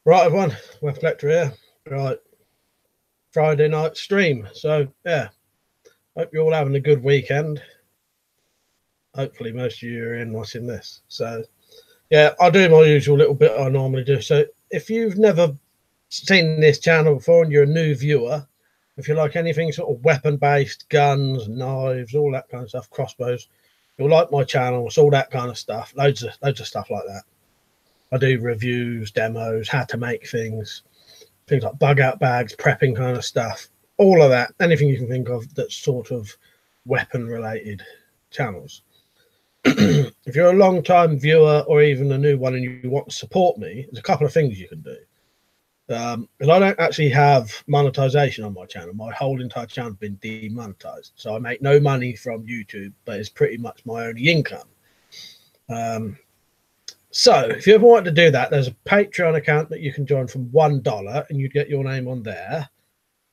Right, everyone, WeaponCollector here. Right, Friday night stream. So, yeah, hope you're all having a good weekend. Hopefully, most of you are in watching this. So, yeah, I'll do my usual little bit I normally do. So, if you've never seen this channel before and you're a new viewer, if you like anything sort of weapon-based, guns, knives, all that kind of stuff, crossbows, you'll like my channel. It's all that kind of stuff. Loads of stuff like that. I do reviews, demos, how to make things like bug out bags, prepping kind of stuff, all of that, anything you can think of that's sort of weapon related channels. If you're a long time viewer or even a new one and you want to support me, there's a couple of things you can do. Because I don't actually have monetization on my channel. My whole entire channel has been demonetized, so I make no money from YouTube, but it's pretty much my only income. So if you ever want to do that, there's a Patreon account that you can join from $1 and you'd get your name on there.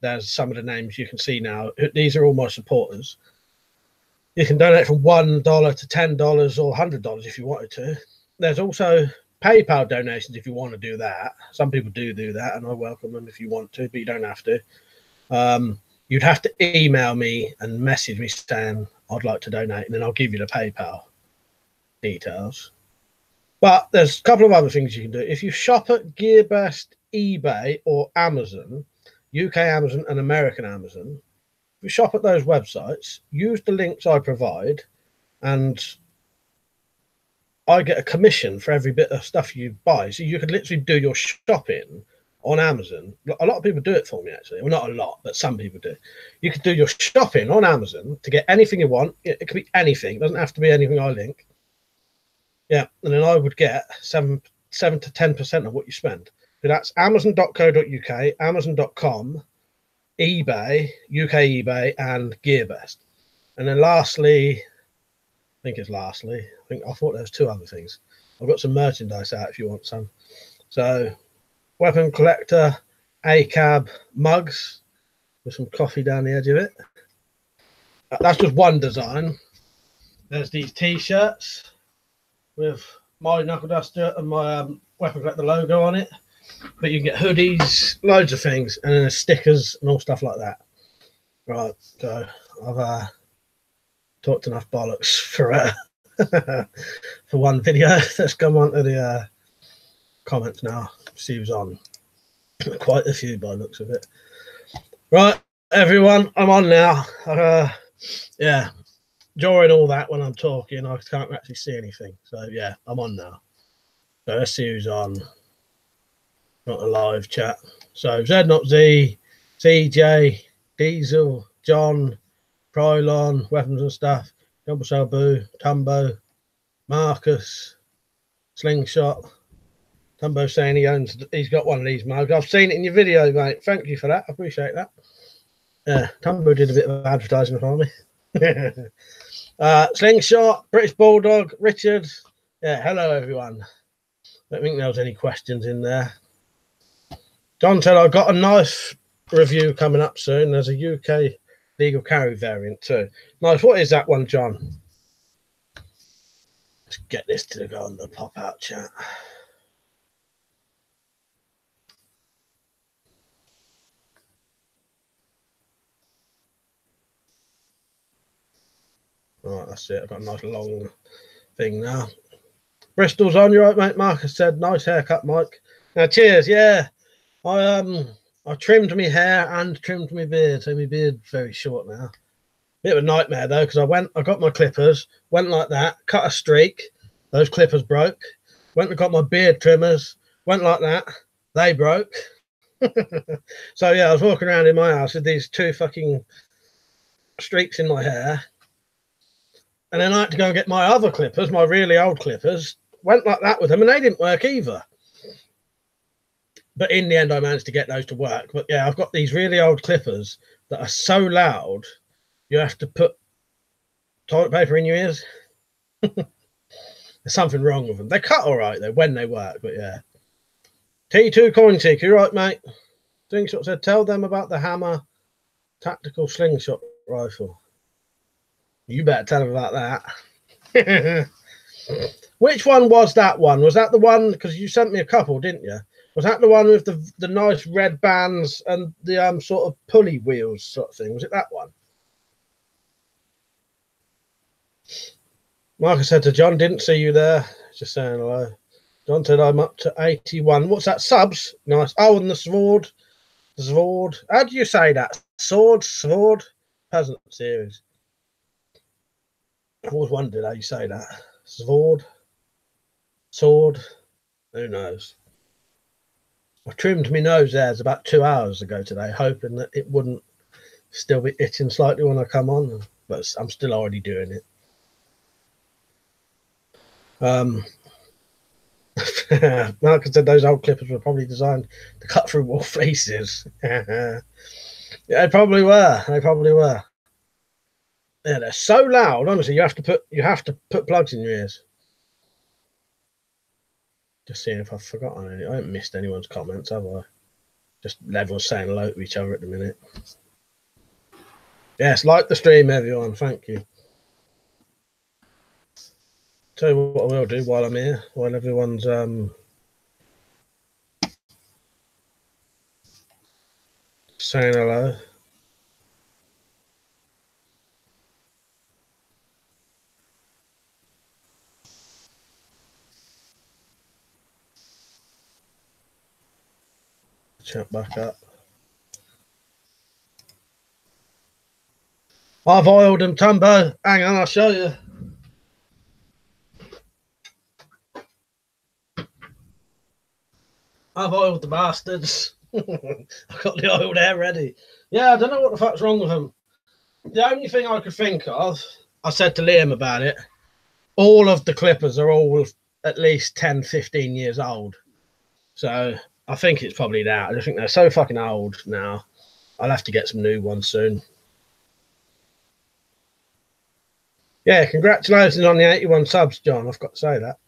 There's some of the names you can see now. These are all my supporters. You can donate from $1 to $10 or $100 if you wanted to. There's also PayPal donations if you want to do that. Some people do that, and I welcome them if you want to, but you don't have to. You'd have to email me and message me saying I'd like to donate, and then I'll give you the PayPal details. But there's a couple of other things you can do. If you shop at GearBest, eBay, or Amazon, UK Amazon and American Amazon, if you shop at those websites, use the links I provide, and I get a commission for every bit of stuff you buy. So you could literally do your shopping on Amazon. A lot of people do it for me, actually. Well, not a lot, but some people do. You could do your shopping on Amazon to get anything you want. It could be anything. It doesn't have to be anything I link. Yeah, and then I would get 7 to 10% of what you spend. So that's Amazon.co.uk, Amazon.com, eBay, UK eBay, and GearBest. And then lastly, I thought there was two other things. I've got some merchandise out if you want some. So, WeaponCollector 𝐴𝐶𝐵 mugs with some coffee down the edge of it. That's just one design. There's these T-shirts with my knuckle duster and my WeaponCollector logo on it. But you can get hoodies, loads of things, and then there's stickers and all stuff like that. Right, so I've talked enough bollocks for for one video. Let's come on to the comments now. See who's on. Quite a few by the looks of it. Right, everyone, I'm on now. Yeah. During all that, when I'm talking, I can't actually see anything. So, yeah, I'm on now. So, let's see who's on. Not a live chat. So, Z, CJ, Diesel, John, Prylon, Weapons and Stuff, Jumbo Salbu, Tumbo, Marcus, Slingshot. Tumbo saying he's got one of these mugs. I've seen it in your video, mate. Thank you for that. I appreciate that. Yeah, Tumbo did a bit of advertising for me. Slingshot, British Bulldog, Richard. Yeah, hello everyone. Don't think there was any questions in there. John said I've got a nice review coming up soon. There's a UK legal carry variant too. Nice. What is that one, John? Let's get this to go on the pop out chat. Right, that's it. I've got a nice long thing now. Bristol's on. You right, mate? Marcus said, nice haircut, Mike. Now, cheers. Yeah, I trimmed my hair and trimmed my beard, so my beard's very short now. Bit of a nightmare though, because I got my clippers, went like that, cut a streak, those clippers broke. Went and got my beard trimmers, went like that, they broke. So yeah, I was walking around in my house with these two fucking streaks in my hair. And then I had to go and get my other clippers, my really old clippers. Went like that with them, and they didn't work either. But in the end, I managed to get those to work. But yeah, I've got these really old clippers that are so loud, you have to put toilet paper in your ears. There's something wrong with them. They cut all right, though, when they work. But yeah. T2 𝐿𝐿, you're right, mate. Slingshot said, tell them about the Hammer tactical slingshot rifle. You better tell them about that. Which one was that one? Was that the one? Because you sent me a couple, didn't you? Was that the one with the nice red bands and the sort of pulley wheels sort of thing? Was it that one? Marcus said to John, didn't see you there. Just saying hello. John said, I'm up to 81. What's that? Subs? Nice. Oh, and the sword. Sword. How do you say that? Sword? Peasant series. I always wondered how you say that. Sword. Who knows? I trimmed my nose there about 2 hours ago today, hoping that it wouldn't still be itching slightly when I come on, but I'm still already doing it. Marcus said those old clippers were probably designed to cut through wolf faces. Yeah, they probably were. Yeah, they're so loud. Honestly, you have to put plugs in your ears. Just seeing if I've forgotten any. I haven't missed anyone's comments, have I? Just levels saying hello to each other at the minute. Yes, like the stream, everyone. Thank you. Tell you what I will do while I'm here, while everyone's saying hello. Chat back up. I've oiled them, Tumbo. Hang on, I'll show you. I've oiled the bastards. I've got the oil there ready. Yeah, I don't know what the fuck's wrong with them. The only thing I could think of, I said to Liam about it, all of the clippers are all at least 10, 15 years old. So I think it's probably that. I just think they're so fucking old now. I'll have to get some new ones soon. Yeah, congratulations on the 81 subs, John. I've got to say that.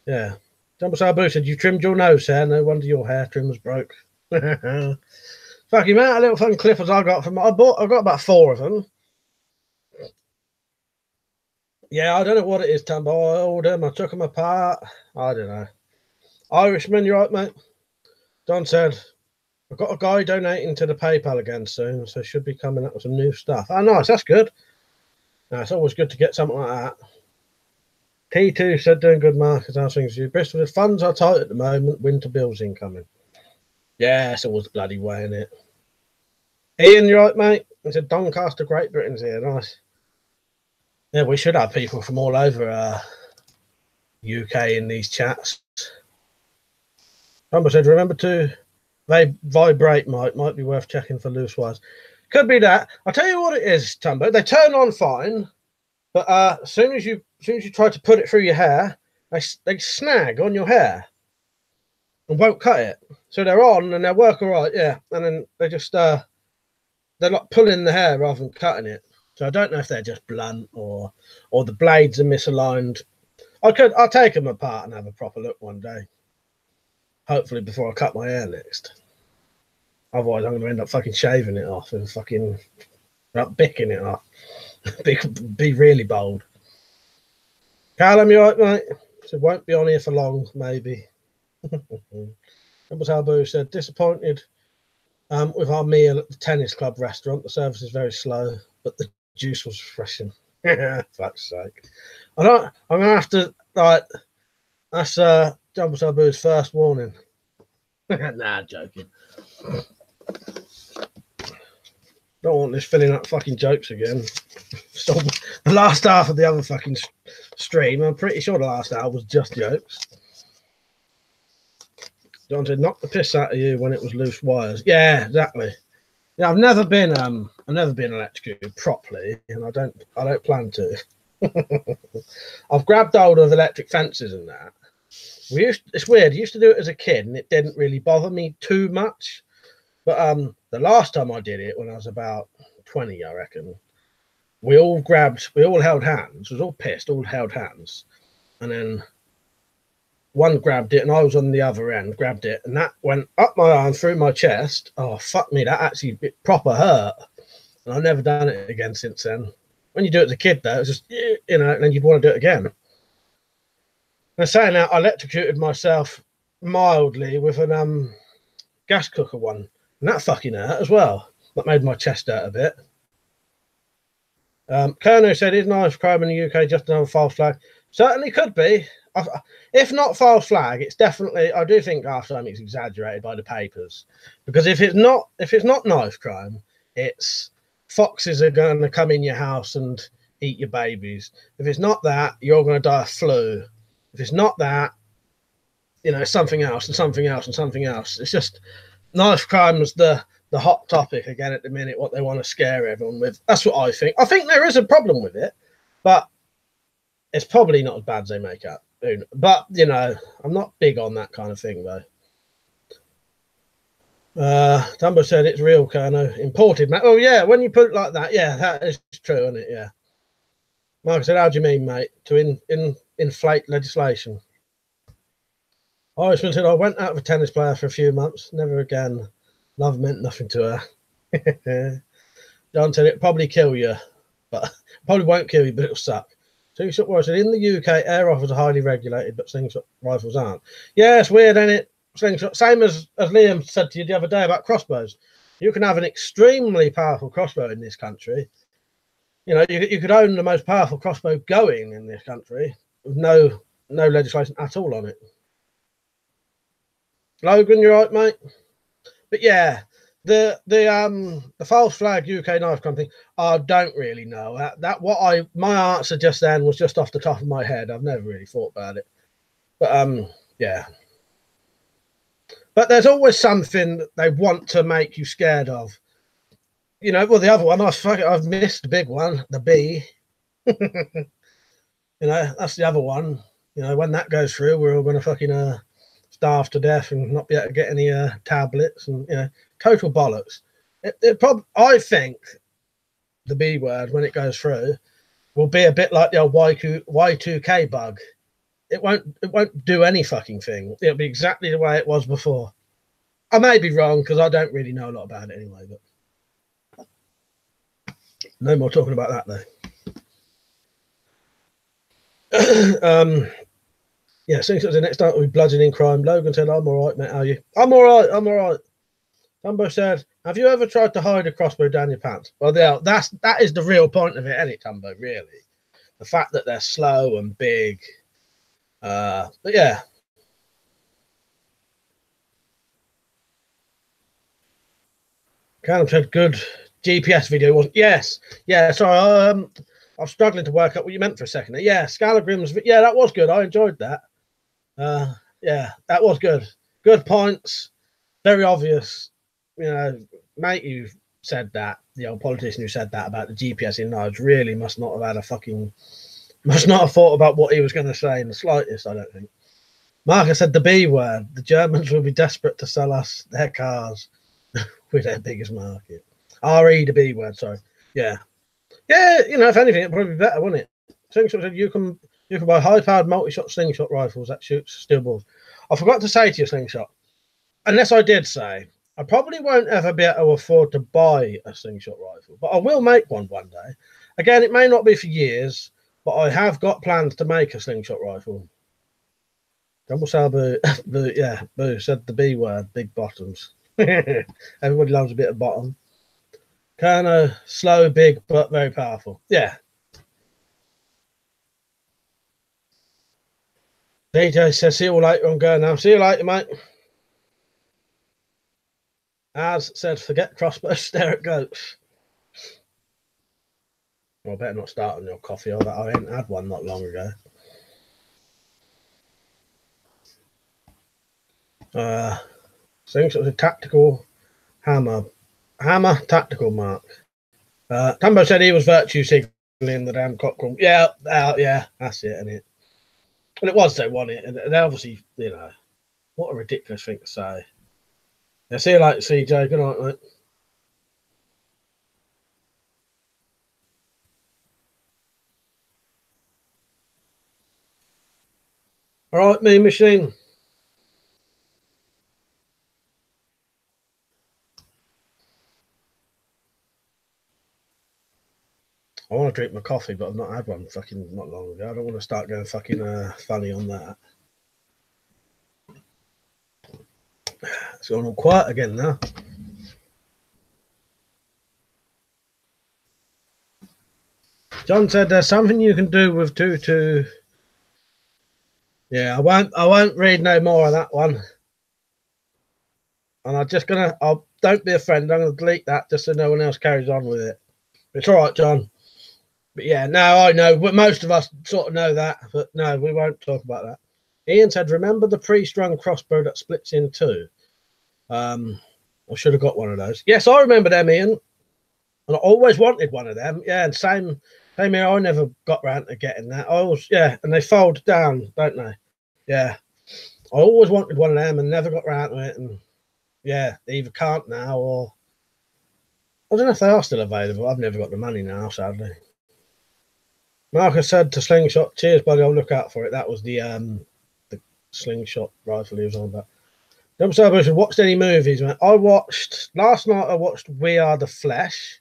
Yeah. Jumbo Sabu said, you trimmed your nose hair. No wonder your hair trim was broke. Fucking man, little fun clippers I got from... I've got about 4 of them. Yeah, I don't know what it is, Tambo. I ordered them. I took them apart. I don't know. Irishman, you right, mate? Don said, I've got a guy donating to the PayPal again soon, so should be coming up with some new stuff. Oh, nice. That's good. No, it's always good to get something like that. T2 said, doing good, Marcus. How's things you? Bristol, the funds are tight at the moment. Winter bills incoming. Yeah, it's always the bloody way, isn't it? Ian, you right, mate? He said, Doncaster, Great Britain's here. Nice. Yeah, we should have people from all over UK in these chats. Rumble said, remember to vibrate, might be worth checking for loose wires. Could be that. I'll tell you what it is, Tumbo. They turn on fine, but as soon as you try to put it through your hair, they snag on your hair and won't cut it. So they're on and they work all right, yeah. And then they just they're like pulling the hair rather than cutting it. So I don't know if they're just blunt or the blades are misaligned. I'll take them apart and have a proper look one day. Hopefully before I cut my hair next. Otherwise I'm going to end up fucking shaving it off and fucking bicking it off. be really bold. Callum, you right, mate? So won't be on here for long, maybe. Albu said, disappointed with our meal at the tennis club restaurant. The service is very slow, but the juice was refreshing. Fuck's sake. I'm gonna have to that's Jumbo Sabu's first warning. Nah, joking. Don't want this filling up fucking jokes again. So the last half of the other fucking stream, I'm pretty sure the last hour was just jokes. John said, knock the piss out of you when it was loose wires. Yeah, exactly. Yeah, I've never been electrocuted properly, and I don't plan to. I've grabbed hold of electric fences and that. It's weird. I used to do it as a kid, and it didn't really bother me too much. But the last time I did it, when I was about 20, I reckon, we all held hands. We was all pissed, all held hands, and then one grabbed it, and I was on the other end, grabbed it, and that went up my arm through my chest. Oh, fuck me, that actually proper hurt. And I've never done it again since then. When you do it as a kid, though, it's just, and then you'd want to do it again. And saying that, I electrocuted myself mildly with an gas cooker one, and that fucking hurt as well. That made my chest hurt a bit. Kerno said, is knife crime in the UK just another false flag? Certainly could be. If not false flag, it's definitely, I do think half the time it's exaggerated by the papers. Because if it's not knife crime, it's foxes are going to come in your house and eat your babies. If it's not that, you're going to die of flu. If it's not that, you know, something else and something else and something else. It's just knife crime is the hot topic again at the minute, what they want to scare everyone with. That's what I think. I think there is a problem with it, but it's probably not as bad as they make out. But, you know, I'm not big on that kind of thing, though. Dumbo said it's real, Kerno. Imported, mate. Oh, yeah, when you put it like that, yeah, that is true, isn't it? Yeah. Mark said, how do you mean, mate? To inflate legislation? Irishman said, I went out with a tennis player for a few months. Never again. Love meant nothing to her. John said, it'll probably kill you, but probably won't kill you, but it'll suck. Slingshot Warrior said, in the UK, air rifles are highly regulated, but slingshot rifles aren't. Yeah, it's weird, isn't it? Slingshot, same as Liam said to you the other day about crossbows. You can have an extremely powerful crossbow in this country. You know, you could own the most powerful crossbow going in this country with no legislation at all on it. Logan, you're right, mate. But yeah, the false flag UK knife company, I don't really know. My answer just then was just off the top of my head. I've never really thought about it. But yeah. But there's always something that they want to make you scared of. You know, well, the other one, I've missed the big one, the B. You know, that's the other one. You know, when that goes through, we're all going to fucking starve to death and not be able to get any tablets, and, you know, total bollocks. I think the B word, when it goes through, will be a bit like the old Y2K bug. It won't do any fucking thing. It'll be exactly the way it was before. I may be wrong because I don't really know a lot about it anyway, but no more talking about that though. Yeah, since it was the next time we bludgeoning crime. Logan said, I'm all right, mate. How are you? I'm all right. Dumbo said, have you ever tried to hide a crossbow down your pants? Well, that is the real point of it, isn't it, Dumbo, really? The fact that they're slow and big. But yeah. Callum said, good GPS video, wasn't? Yes. Yeah, sorry. I'm struggling to work out what you meant for a second. Yeah, Scalagrim's. Yeah, that was good. I enjoyed that. Yeah, that was good. Good points. Very obvious. You know, mate, you said that. The old politician who said that about the GPS in knives really must not have thought about what he was going to say in the slightest, I don't think. Marcus said the B word. The Germans will be desperate to sell us their cars with their biggest market. RE, the B word, sorry. Yeah. Yeah, you know, if anything, it'd probably be better, wouldn't it? Slingshot said you can buy high-powered multi-shot slingshot rifles that shoots steel balls. I forgot to say to you, Slingshot, unless I did say, I probably won't ever be able to afford to buy a slingshot rifle, but I will make one day. Again, it may not be for years, but I have got plans to make a slingshot rifle. Double sell boo. Yeah, boo said the B word, big bottoms. Everybody loves a bit of bottom. Kind slow, big, but very powerful. Yeah. DJ says, see you all later. I'm going now. See you later, mate. As said, forget crossbows, stare at goats. Well, I better not start on your coffee, or that I ain't had one not long ago. Slingshot was a tactical hammer tactical mark. Tambo said he was virtue signaling the damn cockerel. Yeah, yeah, that's it, isn't it? Well, it was, though, wasn't it? And they obviously, you know, what a ridiculous thing to say. Yeah, see you later, CJ. Good night, mate. All right, me machine. I want to drink my coffee, but I've not had one fucking not long ago. I don't want to start going fucking funny on that. It's gone all quiet again now. John said there's something you can do with 2-2. Yeah, I won't read no more of that one. And don't be a friend. I'm gonna delete that just so no one else carries on with it. It's all right, John. But yeah, no, I know. Most of us sort of know that, but no, we won't talk about that. Ian said, remember the pre-strung crossbow that splits in two? I should have got one of those. Yes, I remember them, Ian. And I always wanted one of them. Yeah, and same here. I never got round to getting that. And they fold down, don't they? Yeah. I always wanted one of them and never got round to it. And yeah, they either can't now or I don't know if they are still available. I've never got the money now, sadly. Marcus said to slingshot, cheers, buddy. I'll look out for it. That was the slingshot rifle he was on about. Watched any movies, man? Last night I watched We Are the Flesh.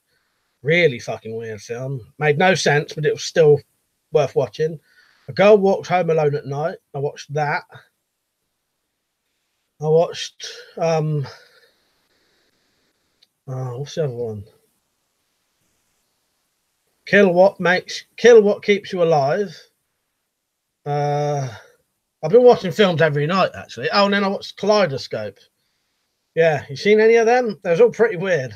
Really fucking weird film. Made no sense, but it was still worth watching. A Girl Walks Home Alone at Night. I watched that. I watched what's the other one? Kill What Keeps You Alive. I've been watching films every night, actually. Oh, and then I watched Kaleidoscope. Yeah, you seen any of them? They're all pretty weird.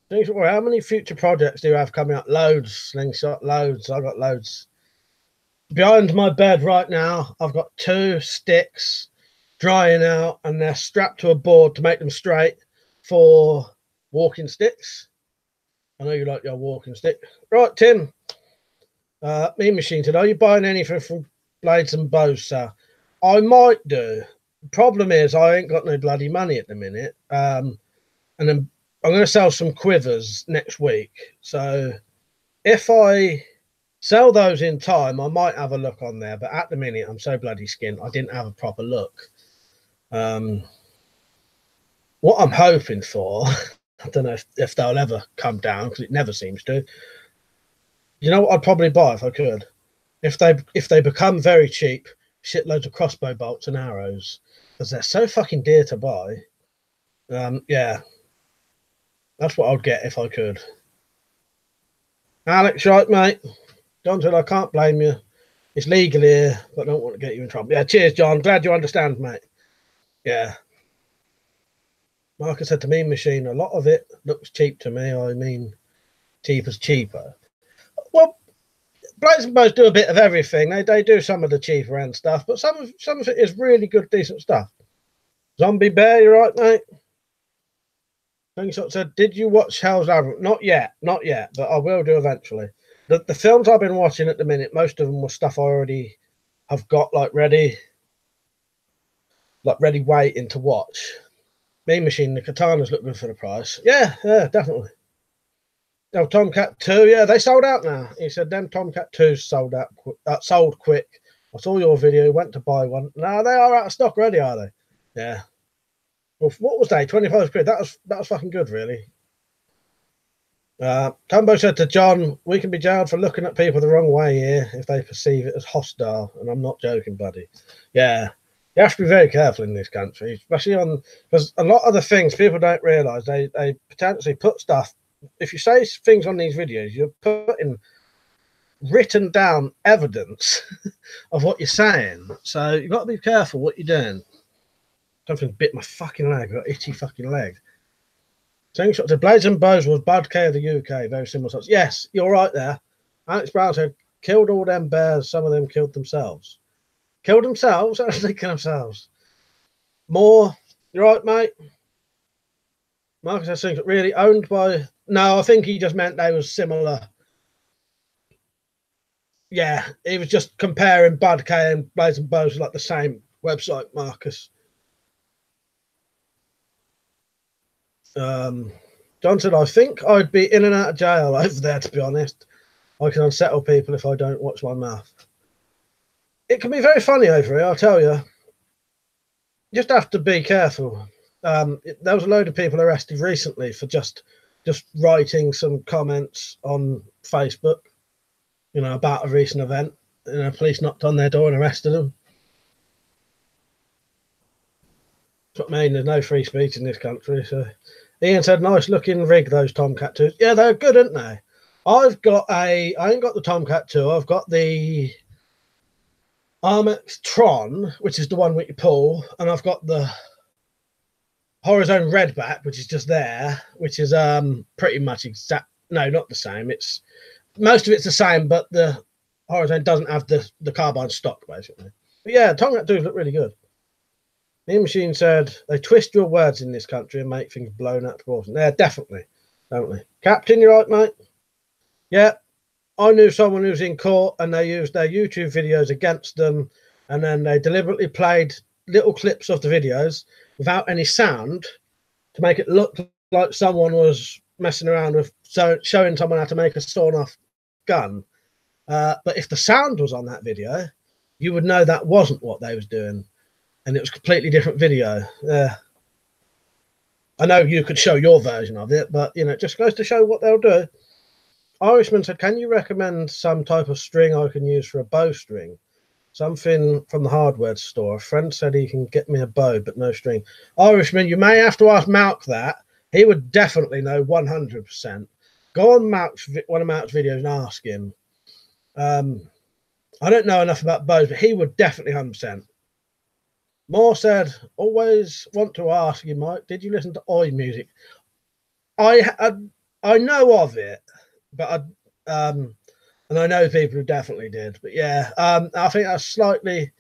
How many future projects do you have coming up? Loads, Slingshot, loads. I've got loads. Behind my bed right now, I've got 2 sticks drying out, and they're strapped to a board to make them straight for walking sticks. I know you like your walking stick. Right, Tim. Mean Machine said, are you buying anything from Blades and Bows, sir? I might do. The problem is I ain't got no bloody money at the minute. And then I'm going to sell some quivers next week. So if I sell those in time, I might have a look on there. But at the minute, I'm so bloody skint, I didn't have a proper look. What I'm hoping for, I don't know if they'll ever come down because it never seems to. You know what I'd probably buy if I could? If they become very cheap, shitloads of crossbow bolts and arrows, because they're so fucking dear to buy. Yeah, that's what I'd get if I could. Alex, right, mate? John said, I can't blame you. It's legal here, but I don't want to get you in trouble. Yeah, cheers, John. Glad you understand, mate. Yeah. Marcus said to Mean Machine, a lot of it looks cheap to me. I mean, cheap as cheaper. Well, Blades and Bows do a bit of everything. They do some of the cheaper end stuff, but some of it is really good, decent stuff. Zombie Bear, you right, mate? Slingshot said, did you watch Hell's Labyrinth? Not yet, but I will do eventually. The films I've been watching at the minute, most of them were stuff I already have got ready waiting to watch. Mean Machine, the katana's look good for the price. Yeah, definitely. Oh, Tomcat 2, yeah, they sold out now. He said them Tomcat 2s sold quick. I saw your video, went to buy one. No, they are out of stock already, are they? Yeah. Well, what was they? 25 quid. That was fucking good, really. Tumbo said to John, we can be jailed for looking at people the wrong way here if they perceive it as hostile. And I'm not joking, buddy. Yeah. You have to be very careful in this country, especially because a lot of the things people don't realise, they potentially put stuff. If you say things on these videos, you're putting written down evidence of what you're saying. So you've got to be careful what you're doing. Something bit my fucking leg. I've got itchy fucking leg. Slingshot said, Blades and Bows was bad K of the UK. Very similar sorts. Yes, you're right there. Alex Brown said, killed all them bears. Some of them killed themselves. Killed themselves? How did they kill themselves? More. You're right, mate. Marcus says, really owned by... No, I think he just meant they was similar. Yeah, he was just comparing Bud K and Blades and Bows like the same website, Marcus. John said, I think I'd be in and out of jail over there, to be honest. I can unsettle people if I don't watch my mouth. It can be very funny over here, I'll tell you. You just have to be careful. There was a load of people arrested recently for just writing some comments on Facebook, about a recent event. Police knocked on their door and arrested them. That's what I mean. There's no free speech in this country. So Ian said, nice looking rig, those Tomcat 2s. Yeah, they're good, aren't they? I ain't got the Tomcat 2. I've got the Armex Tron, which is the one that you pull, and I've got the Horizon Redback, which is just there, which is pretty much exact. No, not the same. It's most of it's the same, but the Horizon doesn't have the carbine stock basically. But yeah, Tomcat 2s look really good. The Machine said they twist your words in this country and make things blown out of proportion. Yeah, definitely, don't we? Captain, you're right, mate. Yeah, I knew someone who was in court and they used their YouTube videos against them, and then they deliberately played little clips of the videos without any sound to make it look like someone was messing around with showing someone how to make a sawn-off gun. But if the sound was on that video, you would know that wasn't what they was doing. And it was a completely different video. I know you could show your version of it, but, you know, it just goes to show what they'll do. Irishman said, can you recommend some type of string I can use for a bowstring? Something from the hardware store. A friend said he can get me a bow, but no string. Irishman, you may have to ask Malk that. He would definitely know 100%. Go on one of Malk's videos and ask him. I don't know enough about bows, but he would definitely 100%. Moore said, always want to ask you, Mike, did you listen to Oi music? I know of it, but and I know people who definitely did. But yeah, I think that's slightly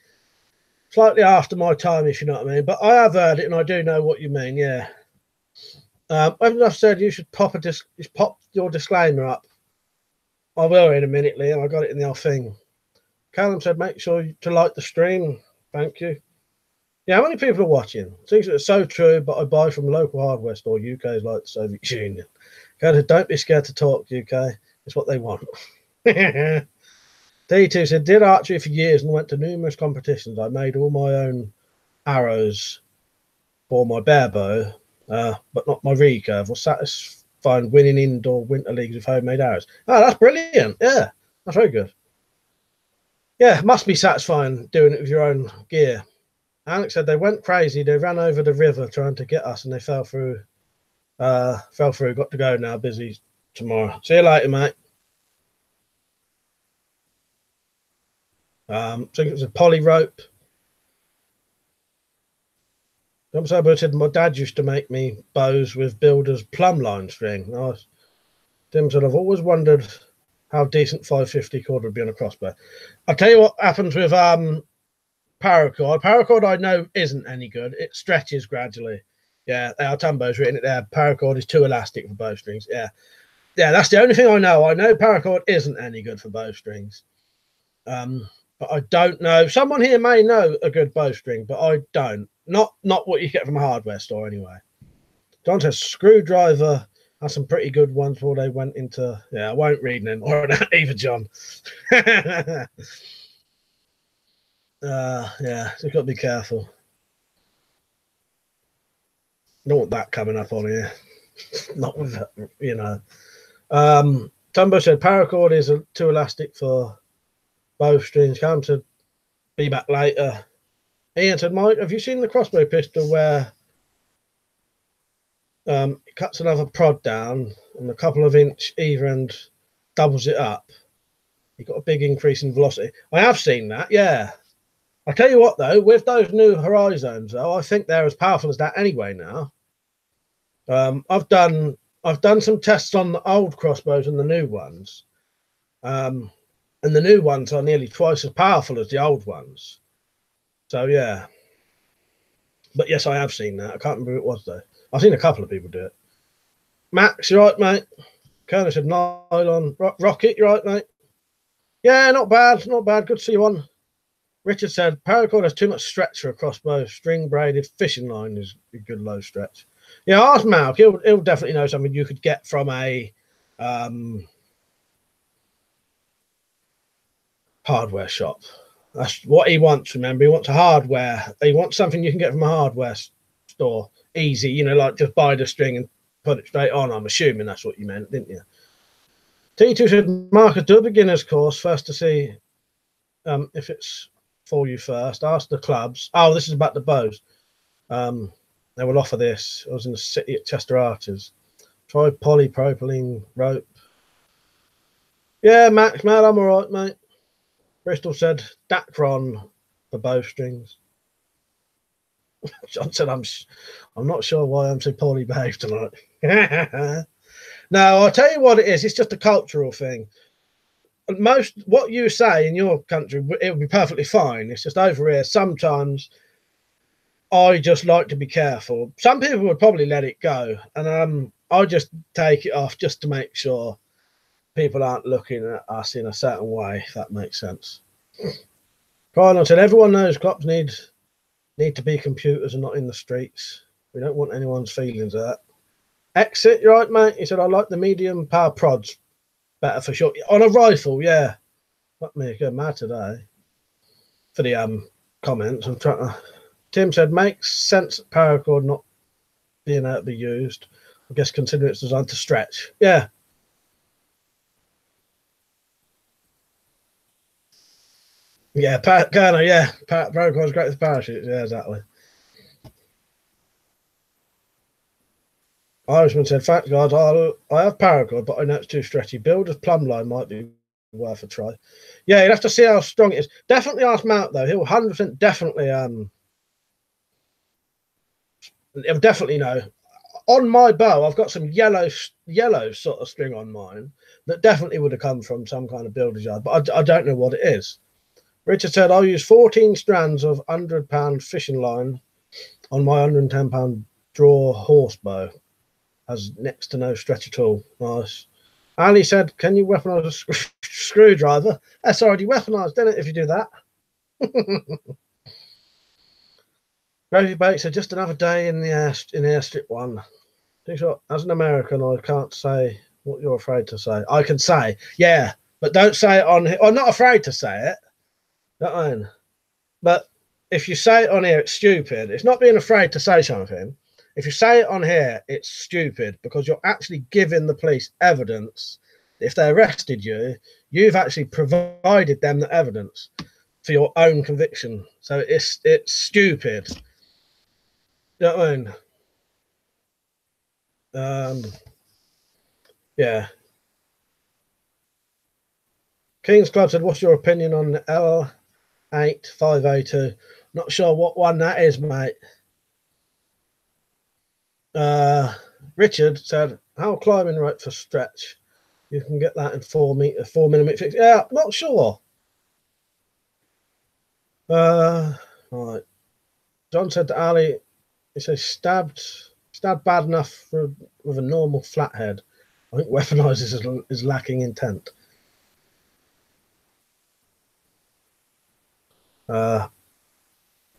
after my time, if you know what I mean. But I have heard it, and I do know what you mean. Yeah. As I've said, you should pop your disclaimer up. I will in a minute, Liam. I got it in the old thing. Callum said, make sure to like the stream. Thank you. Yeah, how many people are watching? Things that are so true, but I buy from a local hardware store. UK is like the Soviet Union. Don't be scared to talk, UK. It's what they want. D2 said, did archery for years and went to numerous competitions. I made all my own arrows for my bear bow, but not my recurve. Was satisfying winning indoor winter leagues with homemade arrows. Oh, that's brilliant. Yeah, that's very good. Yeah, it must be satisfying doing it with your own gear. Alex said they went crazy. They ran over the river trying to get us, and they fell through. Got to go now. Busy tomorrow. See you later, mate. I think it was a poly rope. Somebody said my dad used to make me bows with builder's plumb line string. Nice. Tim said I've always wondered how decent 550 cord would be on a crossbow. I'll tell you what happens with paracord. Paracord I know isn't any good. It stretches gradually. Yeah, our Tumbo's written it there. Paracord is too elastic for bowstrings. Yeah, that's the only thing I know. I know paracord isn't any good for bowstrings. But I don't know. Someone here may know a good bowstring, but I don't. Not what you get from a hardware store anyway. John says screwdriver has some pretty good ones before they went into. Yeah, I won't read any more of that either, John. Yeah, so you've got to be careful. Don't want that coming up on here. Not with that, you know. Tumbo said paracord is too elastic for bowstrings. Come to be back later. Ian said, Mike, have you seen the crossbow pistol where it cuts another prod down and a couple of inch either end doubles it up? You've got a big increase in velocity. I have seen that, yeah. I tell you what, though, with those new Horizons, though, I think they're as powerful as that anyway now. I've done some tests on the old crossbows and the new ones, and the new ones are nearly twice as powerful as the old ones. So yeah, but yes, I have seen that. I can't remember who it was though. I've seen a couple of people do it. Max, you right, mate? Colonel said nylon rocket. You right, mate? Yeah, not bad, not bad. Good to see you on. Richard said paracord has too much stretch for a crossbow. String braided fishing line is a good low stretch. Yeah, ask Malk. He'll definitely know something you could get from a hardware shop. That's what he wants. Remember, he wants a hardware. He wants something you can get from a hardware store. Easy, you know, like just buy the string and put it straight on. I'm assuming that's what you meant, didn't you? T2 said, Marcus, do a beginner's course first to see if it's for you first. Ask the clubs. Oh, this is about the bows. They will offer this. I was in the city at Chester Arches. Try polypropylene rope. Yeah, Max, mate, I'm all right, mate. Bristol said Dacron for bowstrings. John said, I'm not sure why I'm so poorly behaved tonight. No, I'll tell you what it is. It's just a cultural thing. Most what you say in your country, it would be perfectly fine. It's just over here. Sometimes I just like to be careful. Some people would probably let it go, and I just take it off just to make sure people aren't looking at us in a certain way, if that makes sense. Brian said everyone knows cops need to be computers and not in the streets. We don't want anyone's feelings hurt. Exit, you're right, mate. He said I like the medium power prods better for sure. On a rifle, yeah. Fuck me, go mad today. For the comments, I'm trying to. Tim said makes sense paracord not being able to be used. I guess considering it's designed to stretch. Yeah. Yeah, Kerner, yeah. Paracord is great with parachutes. Yeah, exactly. Irishman said, fact guys, I have paracord, but I know it's too stretchy. Builder's plumb line might be worth a try. Yeah, you'd have to see how strong it is. Definitely ask Mount though. He'll 100% definitely he'll definitely know. On my bow, I've got some yellow sort of string on mine that definitely would have come from some kind of builder's yard, but I don't know what it is. Richard said, I'll use 14 strands of 100-pound fishing line on my 110-pound draw horse bow. Has next to no stretch at all. Nice. Ali said, can you weaponize a screwdriver? That's already weaponized, isn't it, if you do that? Gravy Bake said, just another day in the airstrip one. As an American, I can't say what you're afraid to say. I can say, yeah, but don't say it on here. I'm not afraid to say it. You know what I mean? But if you say it on here, it's stupid. It's not being afraid to say something. If you say it on here, it's stupid because you're actually giving the police evidence. If they arrested you, you've actually provided them the evidence for your own conviction. So it's stupid. You know what I mean? Yeah. King's Club said, what's your opinion on the L8502? Not sure what one that is, mate. Richard said, how climbing rope for stretch? You can get that in 4mm fix. Yeah, not sure. Right. John said to Ali, he says stabbed bad enough with a normal flathead. I think weaponized is lacking intent.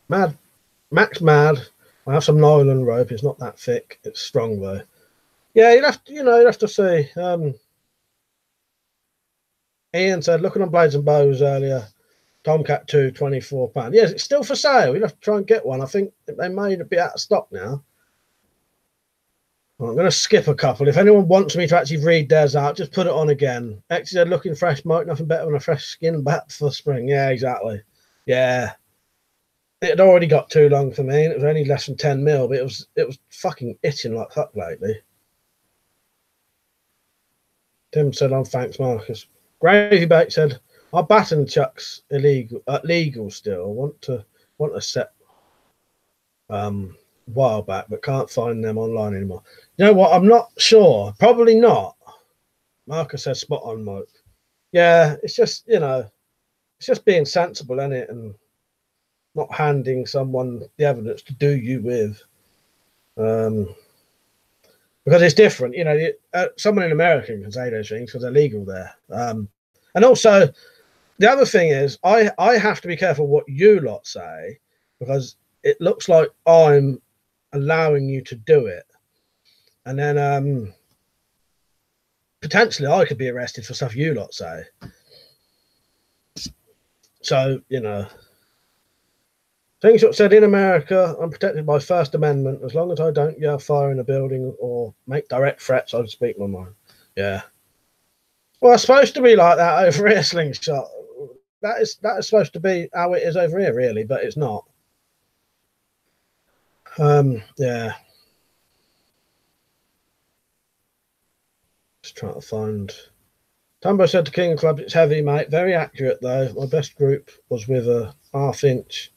Max mad. I have some nylon rope. It's not that thick. It's strong though. Yeah, you'd have to see. Ian said, looking on blades and bows earlier, Tomcat 2, £24. Yes, it's still for sale. You'd have to try and get one. I think they may be out of stock now. Well, I'm going to skip a couple. If anyone wants me to actually read theirs out, just put it on again. X said, looking fresh, Mike. Nothing better than a fresh skin back for spring. Yeah, exactly. Yeah. It had already got too long for me, and it was only less than 10mm, but it was fucking itching like fuck lately. Tim said, "Oh, thanks, Marcus." Gravy Bake said, "Our baton chucks legal still. Want to set while back, but can't find them online anymore." You know what? I'm not sure. Probably not. Marcus said, "Spot on, Mike." Yeah, it's just it's just being sensible, isn't it, and not handing someone the evidence to do you with, because it's different. Someone in America can say those things because they're legal there. And also, the other thing is, I have to be careful what you lot say, because it looks like I'm allowing you to do it, and then potentially I could be arrested for stuff you lot say. So Things said, in America, I'm protected by First Amendment. As long as I don't yell fire in a building or make direct threats, I speak my mind. Yeah. Well, it's supposed to be like that over here, Slingshot. That is supposed to be how it is over here, really, but it's not. Yeah. Just trying to find. Tambo said to King Club, "It's heavy, mate. Very accurate though. My best group was with a half-inch.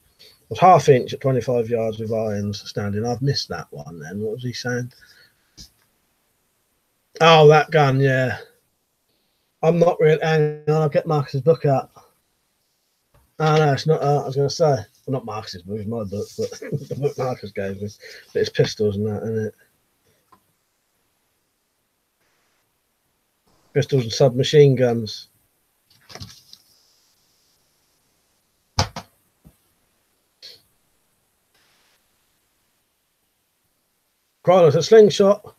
Was half-inch at 25 yards with irons standing." I've missed that one. Then what was he saying? Oh, that gun. Yeah. I'm not really. Hang on, I'll get Marcus's book out. Oh no, it's not. I was going to say, well, not Marcus's book, it's my book, but the book Marcus gave me. But it's pistols and that, isn't it? Pistols and submachine guns. Crawler, a slingshot.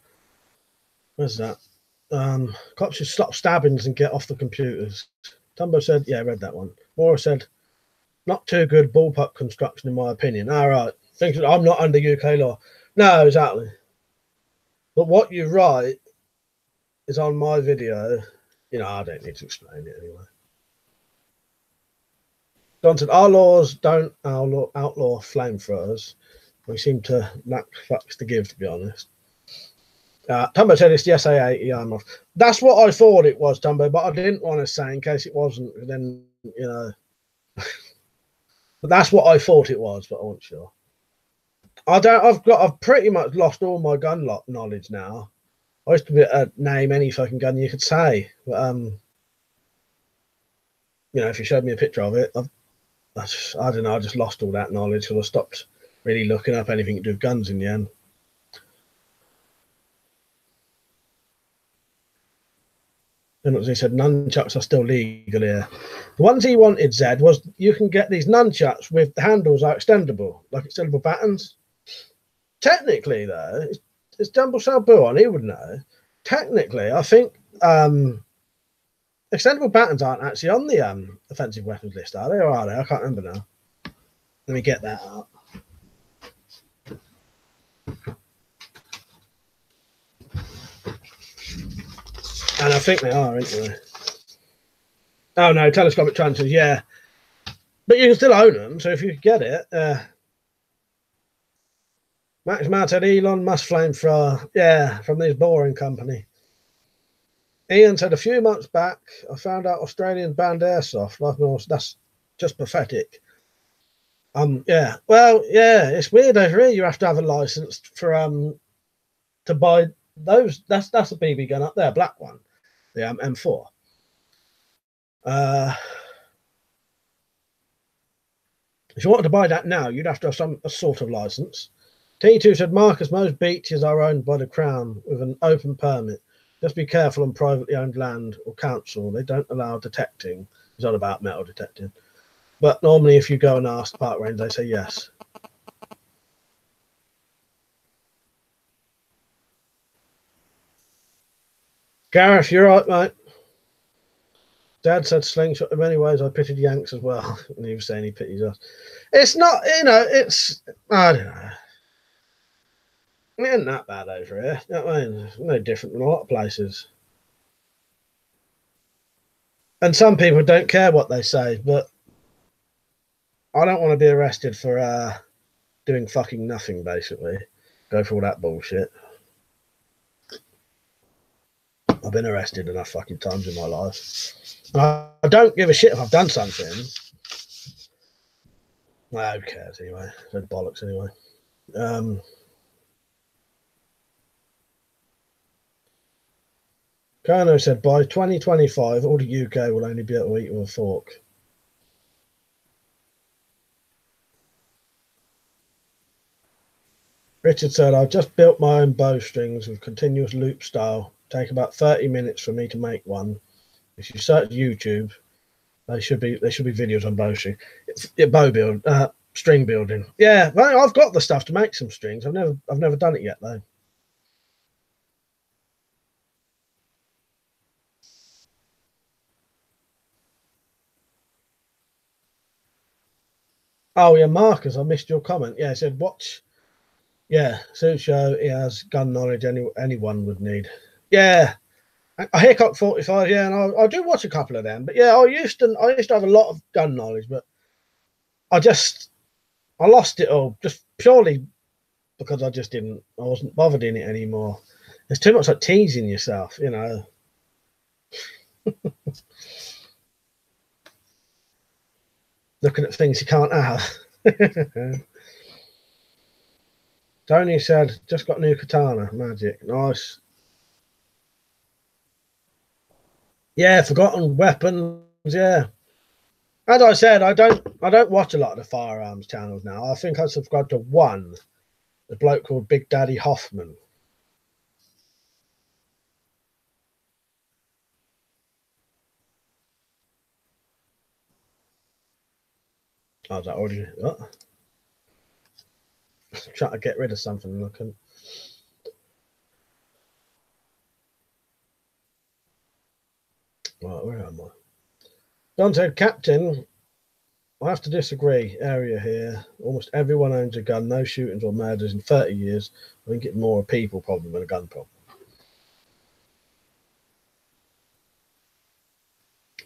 Where's that? Cops should stop stabbings and get off the computers. Tumbo said, yeah, I read that one. Mora said, not too good bullpup construction in my opinion. All right. I'm not under UK law. No, exactly. But what you write is on my video. You know, I don't need to explain it anyway. John said, our laws don't outlaw flamethrowers. We seem to lack fucks to give, to be honest. Tumbo said it's the SA-80 off. That's what I thought it was, Tumbo, but I didn't want to say in case it wasn't. Then, you know. But that's what I thought it was, but I wasn't sure. I've pretty much lost all my gun knowledge now. I used to be able to name any fucking gun you could say, but you know, if you showed me a picture of it, I don't know. I just lost all that knowledge, so I stopped really looking up anything to do with guns in the end. And as he said, nunchucks are still legal here. The ones he wanted, Zed, was you can get these nunchucks with the handles are extendable, like extendable battens. Technically, though, it's 𝐷𝐶𝐵 on, he would know. Technically, I think extendable battens aren't actually on the offensive weapons list, are they? Or are they? I can't remember now. Let me get that out. And I think they are, aren't they? Oh no, telescopic transfers, yeah. But you can still own them, so if you get it. Max Matt said Elon Musk flamethrower. Yeah, from this boring company. Ian said a few months back, I found out Australians banned airsoft. That's just pathetic. Yeah. Well, yeah, it's weird over here. You have to have a license for to buy those. That's a BB gun up there, black one. The M4. If you wanted to buy that now, you'd have to have a sort of license. T2 said, Marcus, most beaches are owned by the Crown with an open permit. Just be careful on privately owned land or council. They don't allow detecting. It's not about metal detecting. But normally if you go and ask the park range, they say yes. Gareth, you're right, mate. Dad said slingshot. In many ways, I pitied Yanks as well. And he was saying he pities us. It's not, you know, it's, I don't know. It ain't that bad over here. You know what I mean? It's no different than a lot of places. And some people don't care what they say, but I don't want to be arrested for doing fucking nothing, basically. Go for all that bullshit. I've been arrested enough fucking times in my life. And I don't give a shit if I've done something. Well, who cares anyway? No bollocks anyway. Kano said, by 2025, all the UK will only be able to eat with a fork. Richard said, I've just built my own bowstrings with continuous loop style. Take about 30 minutes for me to make one. If you search YouTube, there should be videos on bowstring. String building. Yeah, well, I've got the stuff to make some strings. I've never done it yet though. Oh yeah, Marcus, I missed your comment. Yeah, I said watch. Yeah, Sucho, he has gun knowledge anyone would need. Yeah. A Hickok 45, yeah, and I do watch a couple of them. But yeah, I used to have a lot of gun knowledge, but I lost it all just purely because I wasn't bothered in it anymore. There's too much like teasing yourself, you know. Looking at things you can't have. Tony said, just got new katana, magic, nice. Yeah, forgotten weapons, yeah. As I said, I don't watch a lot of the firearms channels now. I think I subscribe to one, a bloke called Big Daddy Hoffman. Oh, is that already? What? Trying to get rid of something looking. Right, where am I? Don said, Captain, I have to disagree. Area here. Almost everyone owns a gun. No shootings or murders in 30 years. I think it's more a people problem than a gun problem.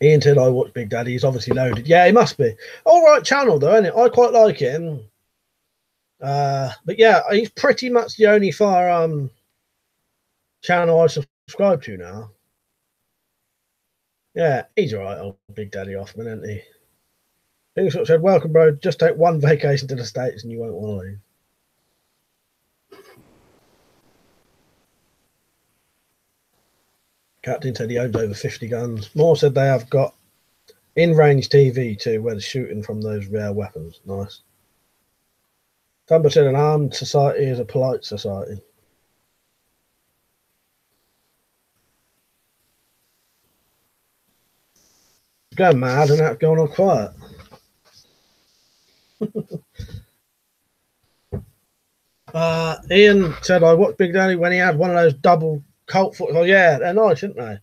Ian said, I watch Big Daddy. He's obviously loaded. Yeah, he must be. All right channel, though, isn't it? I quite like him. But yeah, he's pretty much the only firearm channel I subscribe to now. Yeah, he's all right, old Big Daddy Hoffman, isn't he? He sort of said, welcome, bro. Just take one vacation to the States and you won't want to leave. Captain said he owns over 50 guns. Moore said they have got in-range TV too, where they're shooting from those rare weapons. Nice. Tumber said an armed society is a polite society. It's going mad and that's going on quiet. Ian said, I watched Big Daddy when he had one of those double Colt foot. Oh, yeah, they're nice, aren't they?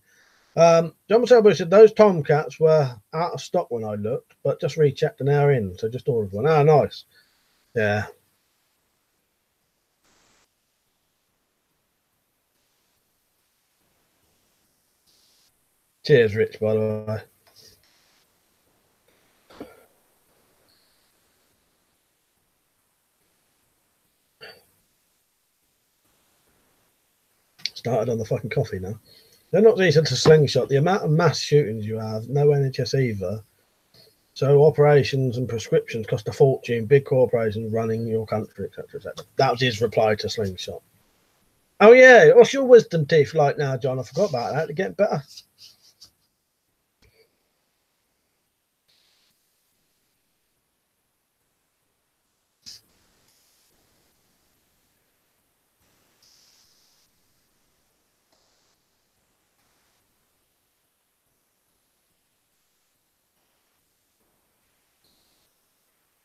John Selby said those Tomcats were out of stock when I looked, but just rechecked an hour in, so just ordered one. Ah, nice. Yeah. Cheers, Rich, by the way. Started on the fucking coffee now. They're not easy to slingshot. The amount of mass shootings you have, no NHS either. So operations and prescriptions cost a fortune. Big corporations running your country, etc., etc. That was his reply to slingshot. Oh yeah, what's your wisdom teeth like now, John? I forgot about that. To get better.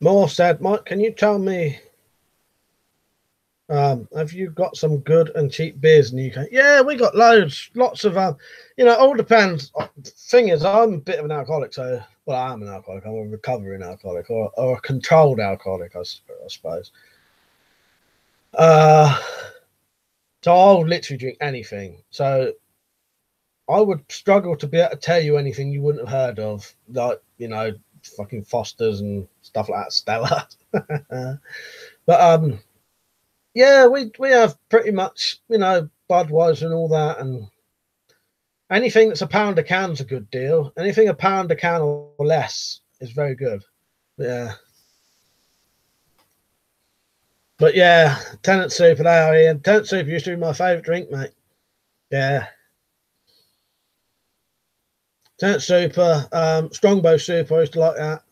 Moore said, Mike, can you tell me, have you got some good and cheap beers in the UK? Yeah, we got loads, lots of, you know, all depends. Thing is, I'm a bit of an alcoholic, so, well, I am an alcoholic. I'm a recovering alcoholic or a controlled alcoholic, I suppose. So I'll literally drink anything. So I would struggle to be able to tell you anything you wouldn't have heard of, like, you know, fucking Foster's and stuff like that, Stella. But yeah, we have pretty much, you know, Budweiser and all that, and anything that's a pound a can's a good deal. Anything a pound a can or less is very good. Yeah. But yeah, Tennant Soup and Ian. Tennant Soup used to be my favourite drink, mate. Yeah. Tennant Super, Strongbow Soup, I used to like that.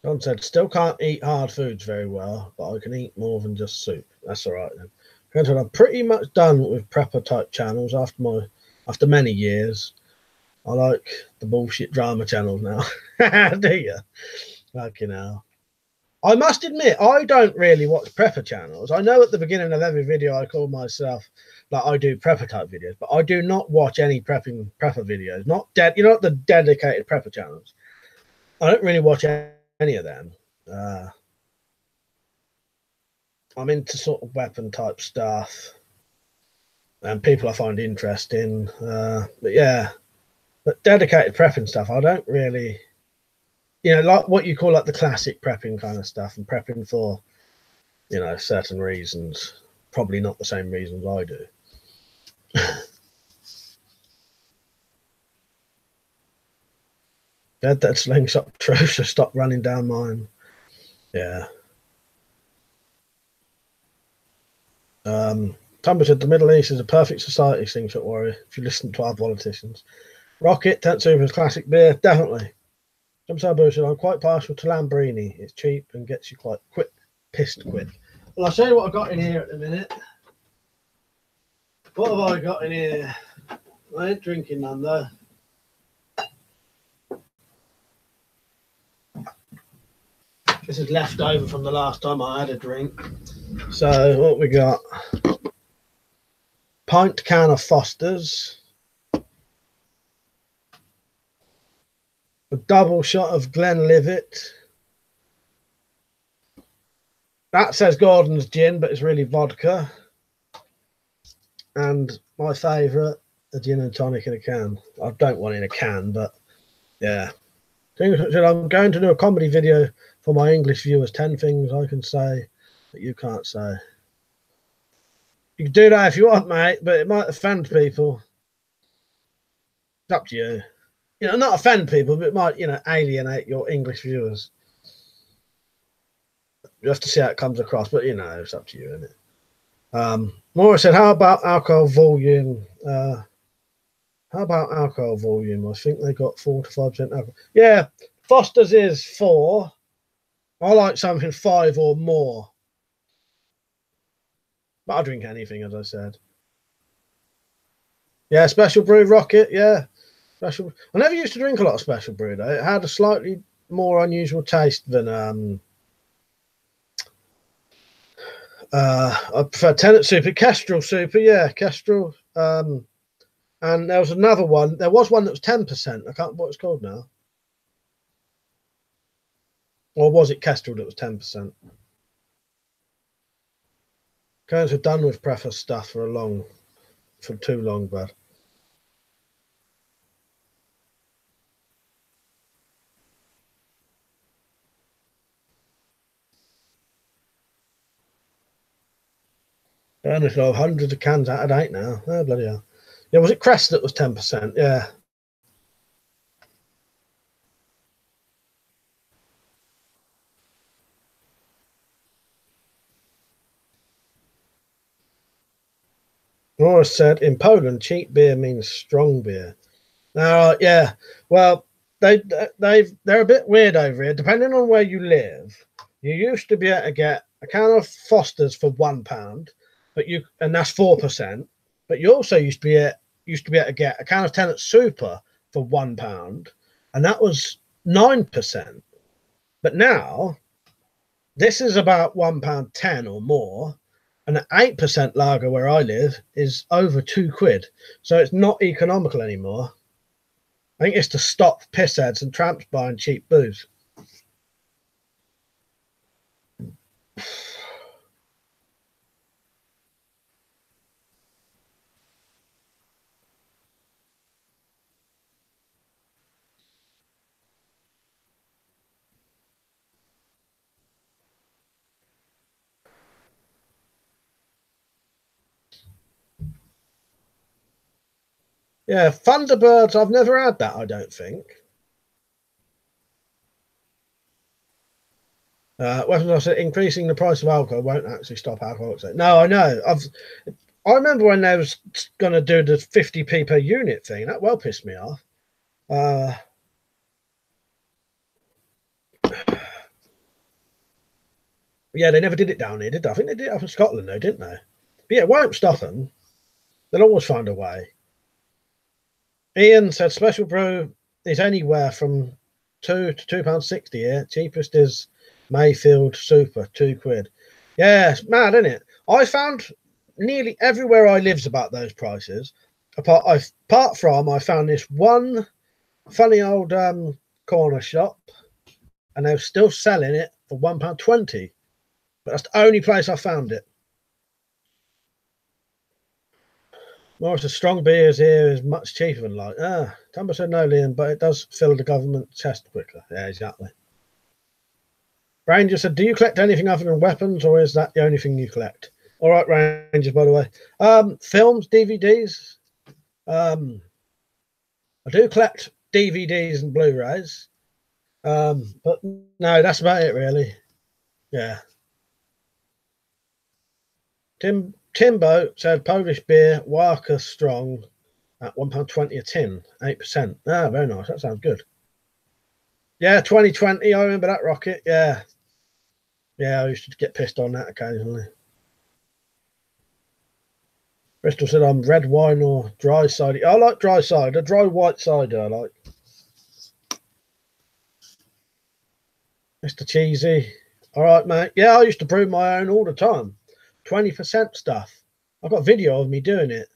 John said, still can't eat hard foods very well, but I can eat more than just soup. That's all right then. John said, I'm pretty much done with prepper type channels after many years. I like the bullshit drama channels now. Do you? Fucking hell. I must admit, I don't really watch prepper channels. I know at the beginning of every video I call myself, like, I do prepper type videos, but I do not watch any prepper videos. You know, the dedicated prepper channels. I don't really watch any of them. I'm into sort of weapon type stuff. and people I find interesting. But yeah, but dedicated prepping stuff, I don't really, you know, like what you call like the classic prepping kind of stuff, and prepping for, you know, certain reasons, probably not the same reasons I do. That slingshot true, so stop running down mine. Yeah. Tumber said the Middle East is a perfect society, slingshot warrior, if you listen to our politicians. Rocket, Tensoover's classic beer, definitely. Jump said, I'm quite partial to Lambrini. It's cheap and gets you quite pissed quick. Well, I'll show you what I've got in here at the minute. What have I got in here? I ain't drinking none though. This is left over from the last time I had a drink. So what we got? Pint can of Foster's. A double shot of Glenlivet. That says Gordon's gin, but it's really vodka. And my favourite, a gin and tonic in a can. I don't want it in a can, but yeah. I'm going to do a comedy video for my English viewers. 10 things I can say that you can't say. You can do that if you want, mate, but it might offend people. It's up to you. You know, not offend people, but it might, you know, alienate your English viewers. You have to see how it comes across, but you know, it's up to you, isn't it? Maura said, how about alcohol volume? How about alcohol volume? I think they got 4 to 5% alcohol. Yeah, Foster's is 4. I like something 5 or more. But I'll drink anything, as I said. Yeah, special brew Rocket, yeah. Special. I never used to drink a lot of special brew though. It had a slightly more unusual taste than I prefer Tennant Super, Kestrel Super, yeah, Kestrel. And there was another one. There was one that was 10%. I can't remember what it's called now. Or was it Kestrel that was 10%? Guys are done with preface stuff for too long, bud. Ernest, I have hundreds of cans out of date now. Oh, bloody hell. Yeah, was it Crest that was 10%? Yeah. Morris said, in Poland, cheap beer means strong beer. Yeah. Well, they're a bit weird over here. Depending on where you live, you used to be able to get a can of Foster's for £1, and that's 4%. But you also used to be able to get a can of Tennant Super for £1, and that was 9%. But now, this is about £1.10 or more, and an 8% lager where I live is over £2. So it's not economical anymore. I think it's to stop pissheads and tramps buying cheap booze. Yeah, Thunderbirds, I've never had that, I don't think. Weapons I said, increasing the price of alcohol won't actually stop alcohol. No, I know. I remember when they was going to do the 50p per unit thing. That well pissed me off. Yeah, they never did it down here, did they? I think they did it up in Scotland, though, didn't they? But yeah, it won't stop them. They'll always find a way. Ian said special brew is anywhere from £2 to £2.60 here. Cheapest is Mayfield Super, £2. Yeah, it's mad, isn't it? I found nearly everywhere I live's about those prices. Apart from I found this one funny old corner shop, and they're still selling it for £1.20. But that's the only place I found it. Morris, a strong beers here is much cheaper than light. 10% no, Liam, but it does fill the government chest quicker. Yeah, exactly. Ranger said, do you collect anything other than weapons, or is that the only thing you collect? All right, Rangers, by the way. Films, DVDs. I do collect DVDs and Blu-rays. But no, that's about it, really. Yeah. Timbo said, Polish beer, Wadka Strong, at £1.20 a tin, 8%. Ah, very nice. That sounds good. Yeah, 2020. I remember that rocket. Yeah. Yeah, I used to get pissed on that occasionally. Bristol said, I'm red wine or dry cider. I like dry cider. Dry white cider I like. Mr. Cheesy. All right, mate. Yeah, I used to brew my own all the time. 20% stuff. I've got video of me doing it.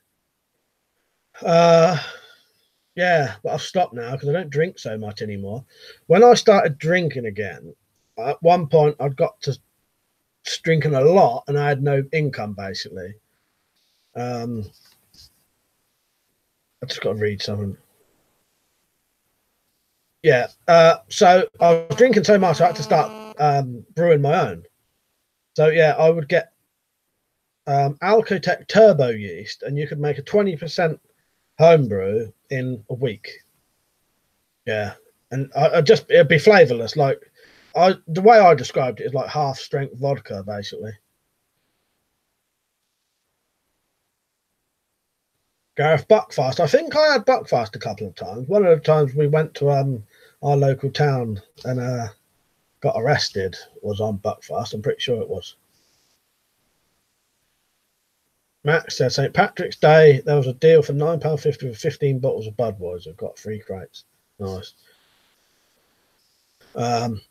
Yeah, but I've stopped now because I don't drink so much anymore. When I started drinking again, at one point I'd got to drinking a lot and I had no income basically. I just got to read something. Yeah, so I was drinking so much I had to start brewing my own. So yeah, I would get Alcotech turbo yeast, and you could make a 20% homebrew in a week. Yeah, and it'd be flavorless. Like the way I described it is like half strength vodka, basically. Gareth, Buckfast. I think I had Buckfast a couple of times. One of the times we went to our local town and got arrested was on Buckfast. I'm pretty sure it was. Max said St. Patrick's Day, there was a deal for £9.50 for 15 bottles of Budweiser. Got 3 crates. Nice.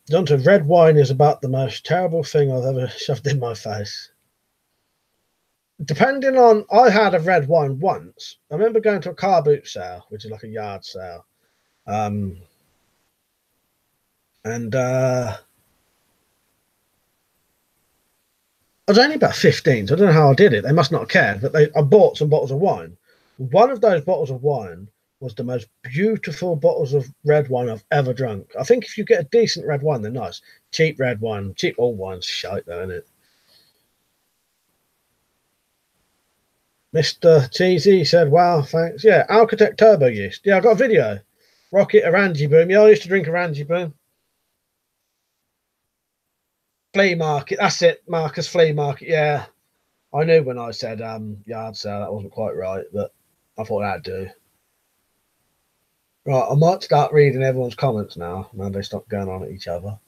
Jonathan, red wine is about the most terrible thing I've ever shoved in my face. Depending on, I had a red wine once. I remember going to a car boot sale, which is like a yard sale. I was only about 15, so I don't know how I did it. They must not have cared, but I bought some bottles of wine. One of those bottles of wine was the most beautiful bottles of red wine I've ever drunk. I think if you get a decent red wine, they're nice. Cheap red wine, cheap old wine's shite though, isn't it? Mr. Cheesy said, wow, thanks. Yeah, Alcotech turbo yeast. Yeah, I got a video. Rocket Orangy Boom. Yeah, I used to drink Orangy Boom. Flea market. That's it, Marcus. Flea market. Yeah. I knew when I said yard sale that wasn't quite right, but I thought that'd do. Right, I might start reading everyone's comments now. Now they stop going on at each other.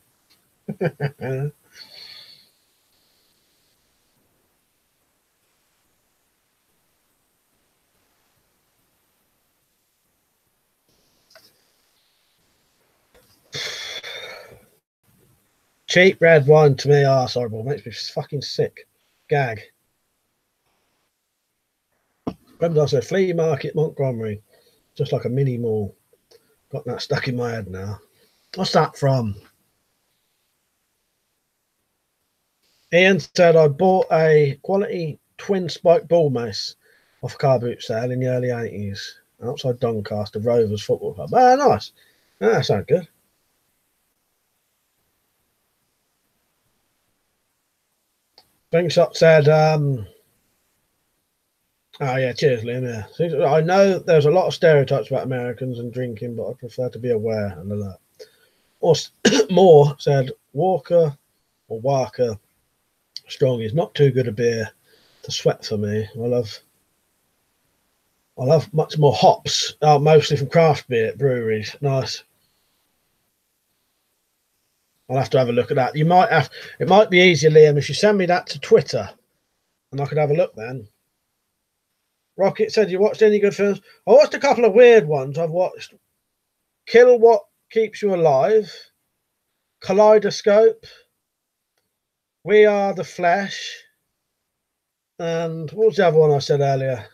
Cheap red wine to me, horrible. Makes me fucking sick. Gag. Remember I said flea market Montgomery. Just like a mini mall. Got that stuck in my head now. What's that from? Ian said I bought a quality twin spike ball mace off a car boot sale in the early 80s outside Doncaster Rovers Football Club. Ah, nice. Ah, that sounds good. Slingshot said, oh yeah, cheers, Liam. Yeah, I know there's a lot of stereotypes about Americans and drinking, but I prefer to be aware and alert. Or Moore said, Walker or Walker Strong is not too good a beer to sweat for me. I love much more hops, mostly from craft beer breweries. Nice. I'll have to have a look at that. You might have. It might be easier, Liam, if you send me that to Twitter, and I could have a look then. Rocket said, you watched any good films? I watched a couple of weird ones. I've watched Kill What Keeps You Alive, Kaleidoscope, We Are the Flesh, and what was the other one I said earlier?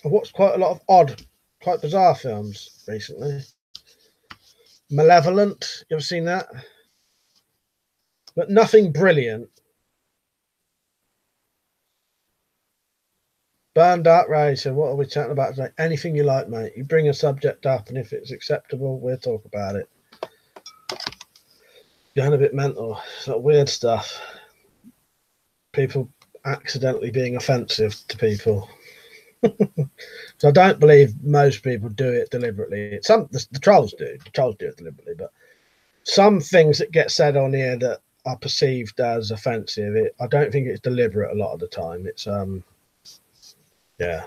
I've watched quite a lot of odd, quite bizarre films recently. Malevolent, you ever seen that? But nothing brilliant. Burn Dark Ray said, what are we chatting about today? Anything you like, mate. You bring a subject up, and if it's acceptable, we'll talk about it. Going a bit mental. It's like weird stuff. People accidentally being offensive to people. So I don't believe most people do it deliberately. The trolls do. The trolls do it deliberately, but some things that get said on here that are perceived as offensive, I don't think it's deliberate a lot of the time. It's yeah,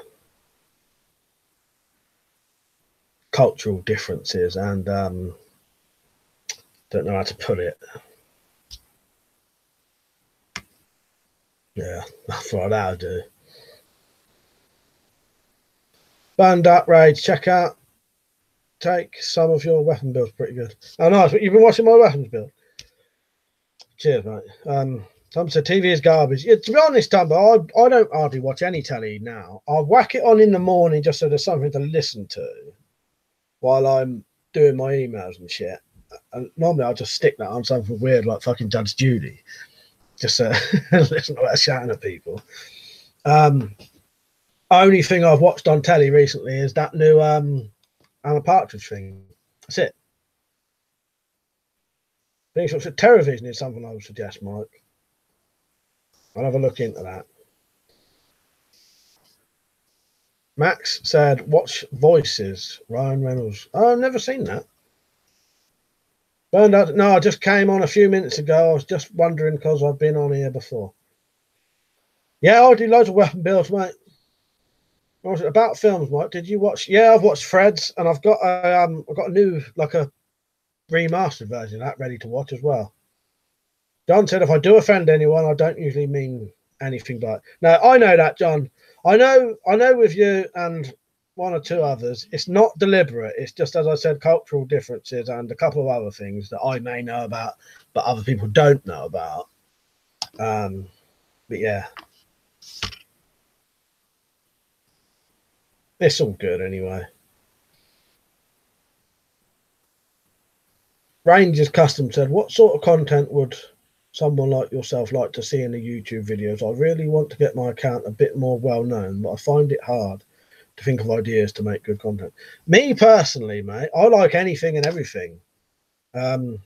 cultural differences and don't know how to put it. Yeah, that's what I'll do. Band Dark Rage, check out. Take some of your weapon builds, pretty good. Oh, nice. But you've been watching my weapons build. Cheers, mate. Tom said TV is garbage. Yeah, to be honest, Tom, I don't hardly watch any telly now. I whack it on in the morning just so there's something to listen to while I'm doing my emails and shit. And normally I'll just stick that on something weird like fucking Judge Judy, just to listen to her shouting at people. Only thing I've watched on telly recently is that new I'm a Partridge thing. That's it. I think TerraVision is something I would suggest, Mike. I'll have a look into that. Max said, watch Voices, Ryan Reynolds. Oh, I've never seen that. Burned out. No, I just came on a few minutes ago. I was just wondering because I've been on here before. Yeah, I do loads of weapon builds, mate. What was it about films, Mike? Did you watch? Yeah, I've watched Fred's, and I've got a new, like a remastered version of that ready to watch as well. John said, if I do offend anyone, I don't usually mean anything like. No, I know that, John. I know with you and one or two others, it's not deliberate. It's just, as I said, cultural differences and a couple of other things that I may know about, but other people don't know about. But yeah. It's all good anyway. Rangers Custom said, what sort of content would someone like yourself like to see in the YouTube videos? I really want to get my account a bit more well known, but I find it hard to think of ideas to make good content. Me personally, mate, I like anything and everything. But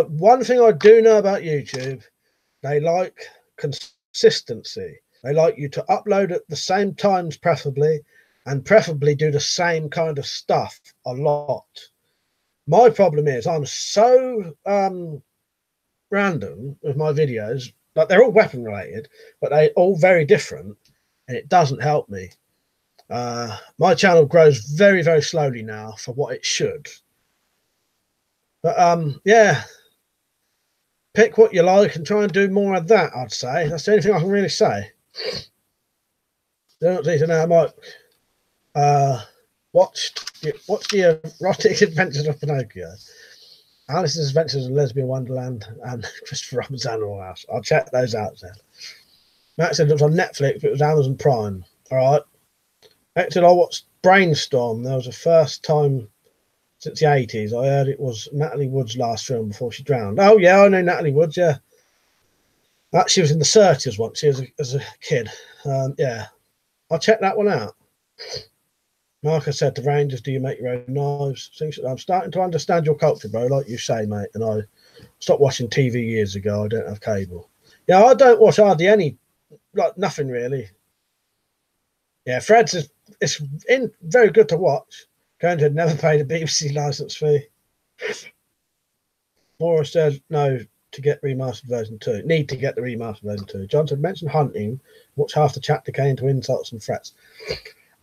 one thing I do know about YouTube, they like consistency. They like you to upload at the same times, preferably, and preferably do the same kind of stuff a lot. My problem is I'm so random with my videos. Like, they're all weapon related, but they're all very different, and it doesn't help me. My channel grows very, very slowly now for what it should. But yeah, pick what you like and try and do more of that, I'd say. That's the only thing I can really say. Don't need to know. I might watched the erotic adventures of Pinocchio, Alice's Adventures in Lesbian Wonderland, and Christopher Robin's Animal House. I'll check those out then. Matt said it was on Netflix, but it was Amazon Prime. All right. Matt said I watched Brainstorm. There was a first time since the 80s. I heard it was Natalie Wood's last film before she drowned. Oh yeah, I know Natalie Wood. Yeah, she was in The Searchers once. She was as a kid. Yeah. I'll check that one out. Marcus said to Rangers, do you make your own knives? I'm starting to understand your culture, bro, like you say, mate. And I stopped watching TV years ago. I don't have cable. Yeah, I don't watch hardly any, like nothing really. Yeah, Fred's it's very good to watch. Going to never paid a BBC license fee. Maura said no to get remastered version 2. Need to get the remastered version 2. John said mention hunting. Watch half the chat decay into insults and threats.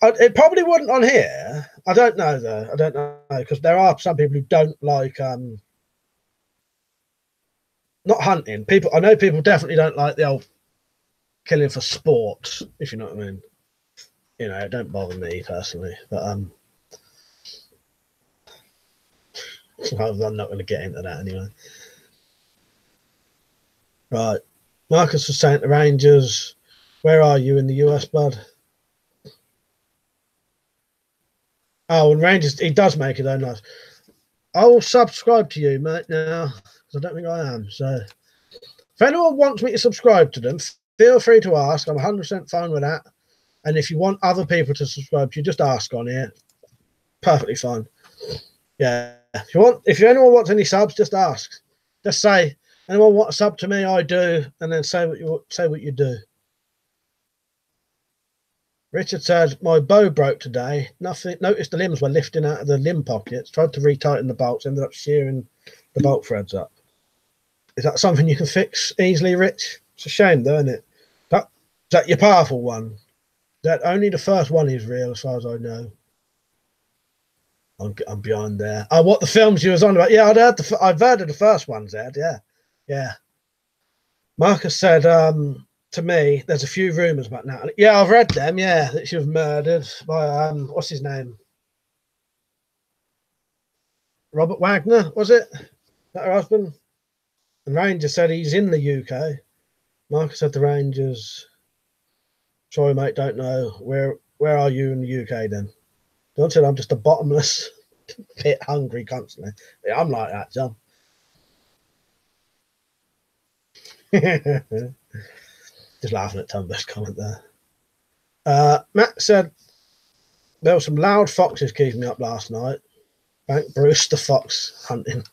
It probably wouldn't on here. I don't know though. I don't know, because there are some people who don't like not hunting. I know people definitely don't like the old killing for sport, if you know what I mean. You know, it don't bother me personally, but I'm not going to get into that anyway. Right, Marcus was saying to Rangers, where are you in the US, bud? Oh, and Rangers, he does make it though nice. I will subscribe to you, mate, now, because I don't think I am. So if anyone wants me to subscribe to them, feel free to ask. I'm 100% fine with that. And if you want other people to subscribe, you just ask on here. Perfectly fine. Yeah. If anyone wants any subs, just ask. Just say, anyone want a sub to me? I do, and then say what you do. Richard said, my bow broke today. Nothing. Noticed the limbs were lifting out of the limb pockets. Tried to retighten the bolts. Ended up shearing the bolt threads up. Is that something you can fix easily, Rich? It's a shame, though, isn't it? Is that your powerful one? That only the first one is real, as far as I know. I'm behind there. Oh, what the films you was on about? Yeah, I've heard of the first one, Zed. Yeah. Marcus said to me, there's a few rumours about Natalie. Yeah, I've read them. Yeah, that she was murdered by what's his name? Robert Wagner, was it? That her husband? And Rangers said he's in the UK. Marcus said the Rangers. Sorry, mate, don't know. Where are you in the UK then? Don't say I'm just a bottomless pit hungry constantly. Yeah, I'm like that, John. Just laughing at Tumbo's comment there. Matt said there were some loud foxes keeping me up last night. Thank Bruce, the fox hunting.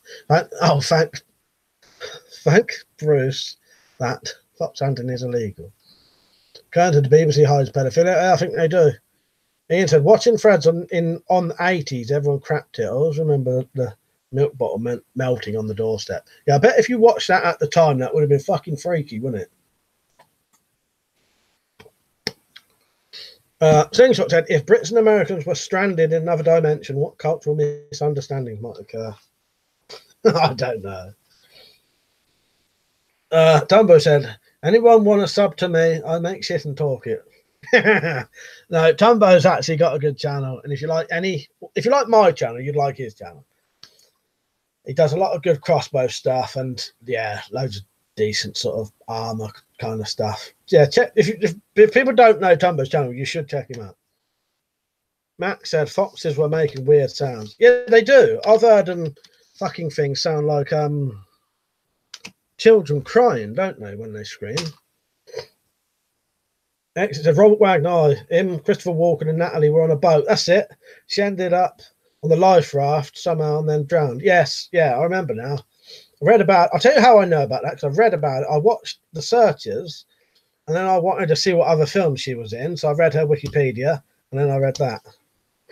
Thank Bruce, that fox hunting is illegal. Going to the BBC hides pedophilia. I think they do. Ian said, watching threads on the 80s, everyone crapped it. I always remember the milk bottle melting on the doorstep. Yeah, I bet if you watched that at the time, that would have been fucking freaky, wouldn't it? Slingshot said, if Brits and Americans were stranded in another dimension, what cultural misunderstandings might occur? I don't know. Dumbo said, anyone want to sub to me? I make shit and talk it. No, Tumbo's actually got a good channel, and if you like my channel, you'd like his channel. He does a lot of good crossbow stuff, and yeah, loads of decent sort of armor kind of stuff. Yeah, check if people don't know Tumbo's channel, you should check him out. Matt said foxes were making weird sounds. Yeah, they do. I've heard them fucking things sound like children crying, don't they, when they scream? Exit said Robert Wagner, him, Christopher Walken, and Natalie were on a boat. That's it. She ended up on the life raft somehow and then drowned. Yes, yeah, I remember now. I read about. I'll tell you how I know about that, because I've read about it. I watched The Searchers, and then I wanted to see what other films she was in, so I read her Wikipedia, and then I read that.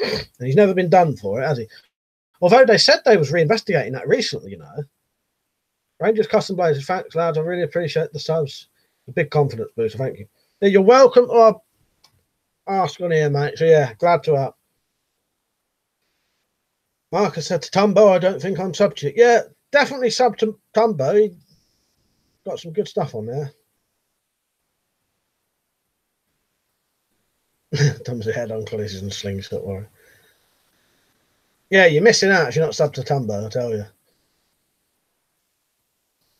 And he's never been done for it, has he? Although they said they was reinvestigating that recently, you know. Rangers Custom Blazers, thanks, lads. I really appreciate the subs. A big confidence booster, thank you. Yeah, you're welcome to ask on here, mate. So yeah, glad to help. Marcus said to Tumbo, I don't think I'm sub to it. Yeah, definitely sub to Tumbo. He got some good stuff on there. Tom's head on collisions and slings, don't worry. Yeah, you're missing out if you're not sub to Tumbo, I tell you.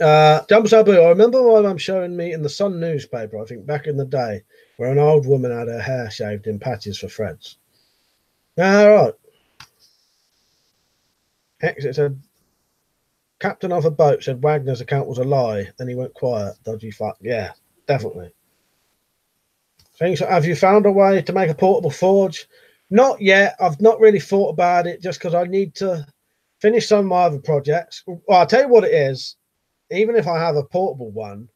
Jumbo, I remember my mum showing me in the Sun newspaper, I think back in the day, where an old woman had her hair shaved in patches for threads. All right. Exit said, captain of a boat said Wagner's account was a lie. Then he went quiet. Dodgy fuck. Yeah, definitely. Things. Have you found a way to make a portable forge? Not yet. I've not really thought about it, just because I need to finish some of my other projects. Well, I'll tell you what it is. Even if I have a portable one,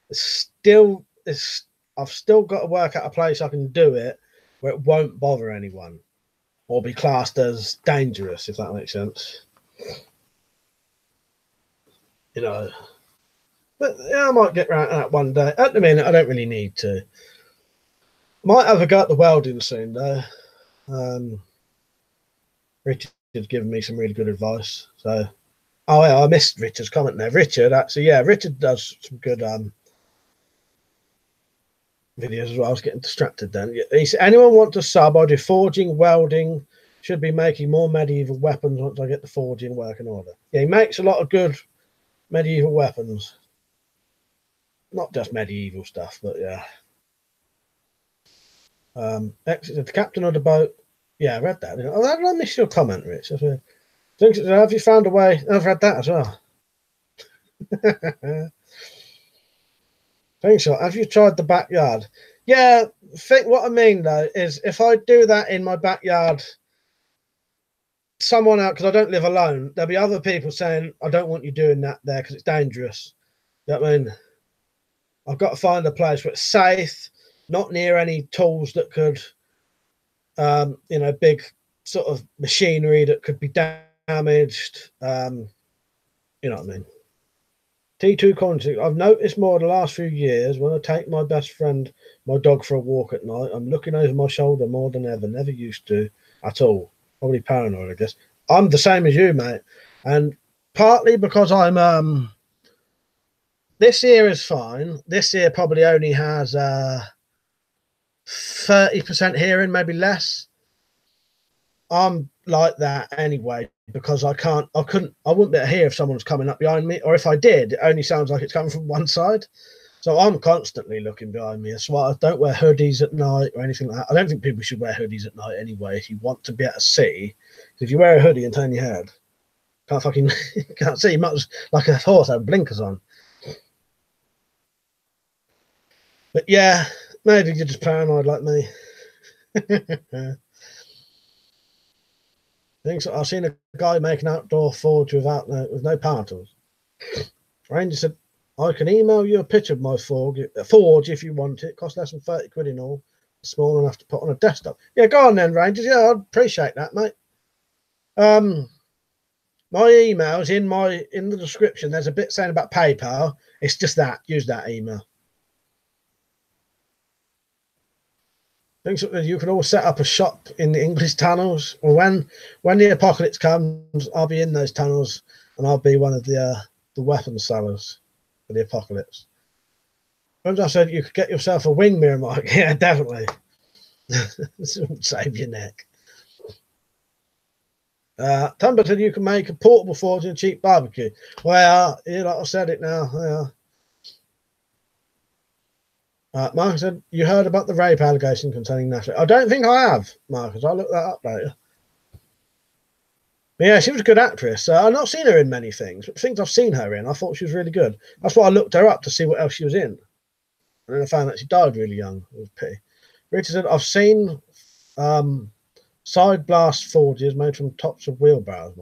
I've still got to work out a place I can do it where it won't bother anyone or be classed as dangerous, if that makes sense. You know, but yeah, I might get around to that one day. At the minute, I don't really need to. Might have a go at the welding soon, though. Richard's given me some really good advice, so. Oh, yeah, I missed Richard's comment there. Richard, actually, yeah, Richard does some good videos as well. I was getting distracted then. He said, anyone want to sub? I do forging, welding, should be making more medieval weapons once I get the forging working order. Yeah, he makes a lot of good medieval weapons. Not just medieval stuff, but yeah. Exit the captain of the boat. Yeah, I read that. Oh, I missed your comment, Rich. That's weird. Have you found a way? I've read that as well. Thanks, so. Have you tried the backyard? Yeah, think what I mean though is if I do that in my backyard, someone out, because I don't live alone, there'll be other people saying, I don't want you doing that there because it's dangerous. You know what I mean? I've got to find a place where it's safe, not near any tools that could, you know, big sort of machinery that could be damaged. You know what I mean? T2 content. I've noticed more the last few years when I take my best friend, my dog, for a walk at night. I'm looking over my shoulder more than ever. Never used to at all. Probably paranoid, I guess. I'm the same as you, mate. And partly because I'm this year is fine. This year probably only has 30% hearing, maybe less. I'm like that anyway because I wouldn't be able to hear if someone's coming up behind me, or if I did, it only sounds like it's coming from one side. So I'm constantly looking behind me. That's why I don't wear hoodies at night or anything like that. I don't think people should wear hoodies at night anyway if you want to be able to see. If you wear a hoodie and turn your head, can't see much, like a horse have blinkers on. But yeah, maybe you're just paranoid like me. I've seen a guy make an outdoor forge with no power tools. Ranger said, I can email you a picture of my forge if you want it. Costs less than 30 quid in all. Small enough to put on a desktop. Yeah, go on then, Rangers. Yeah, I'd appreciate that, mate. My email's in the description. There's a bit saying about PayPal. It's just that. Use that email. You can always set up a shop in the English tunnels. Or when the apocalypse comes, I'll be in those tunnels and I'll be one of the weapons sellers for the apocalypse. Once I said you could get yourself a wing mirror, Mike. Yeah, definitely. This will save your neck. Tumber said you can make a portable forge and a cheap barbecue. Well, yeah, like I said it now. Yeah. Mark said, you heard about the rape allegation concerning Natalie. I don't think I have, Marcus. I'll look that up later. But yeah, she was a good actress. I've not seen her in many things, but things I've seen her in, I thought she was really good. That's why I looked her up to see what else she was in. And then I found that she died really young. It was a pity. Richard said, I've seen side blast forges made from tops of wheelbarrows.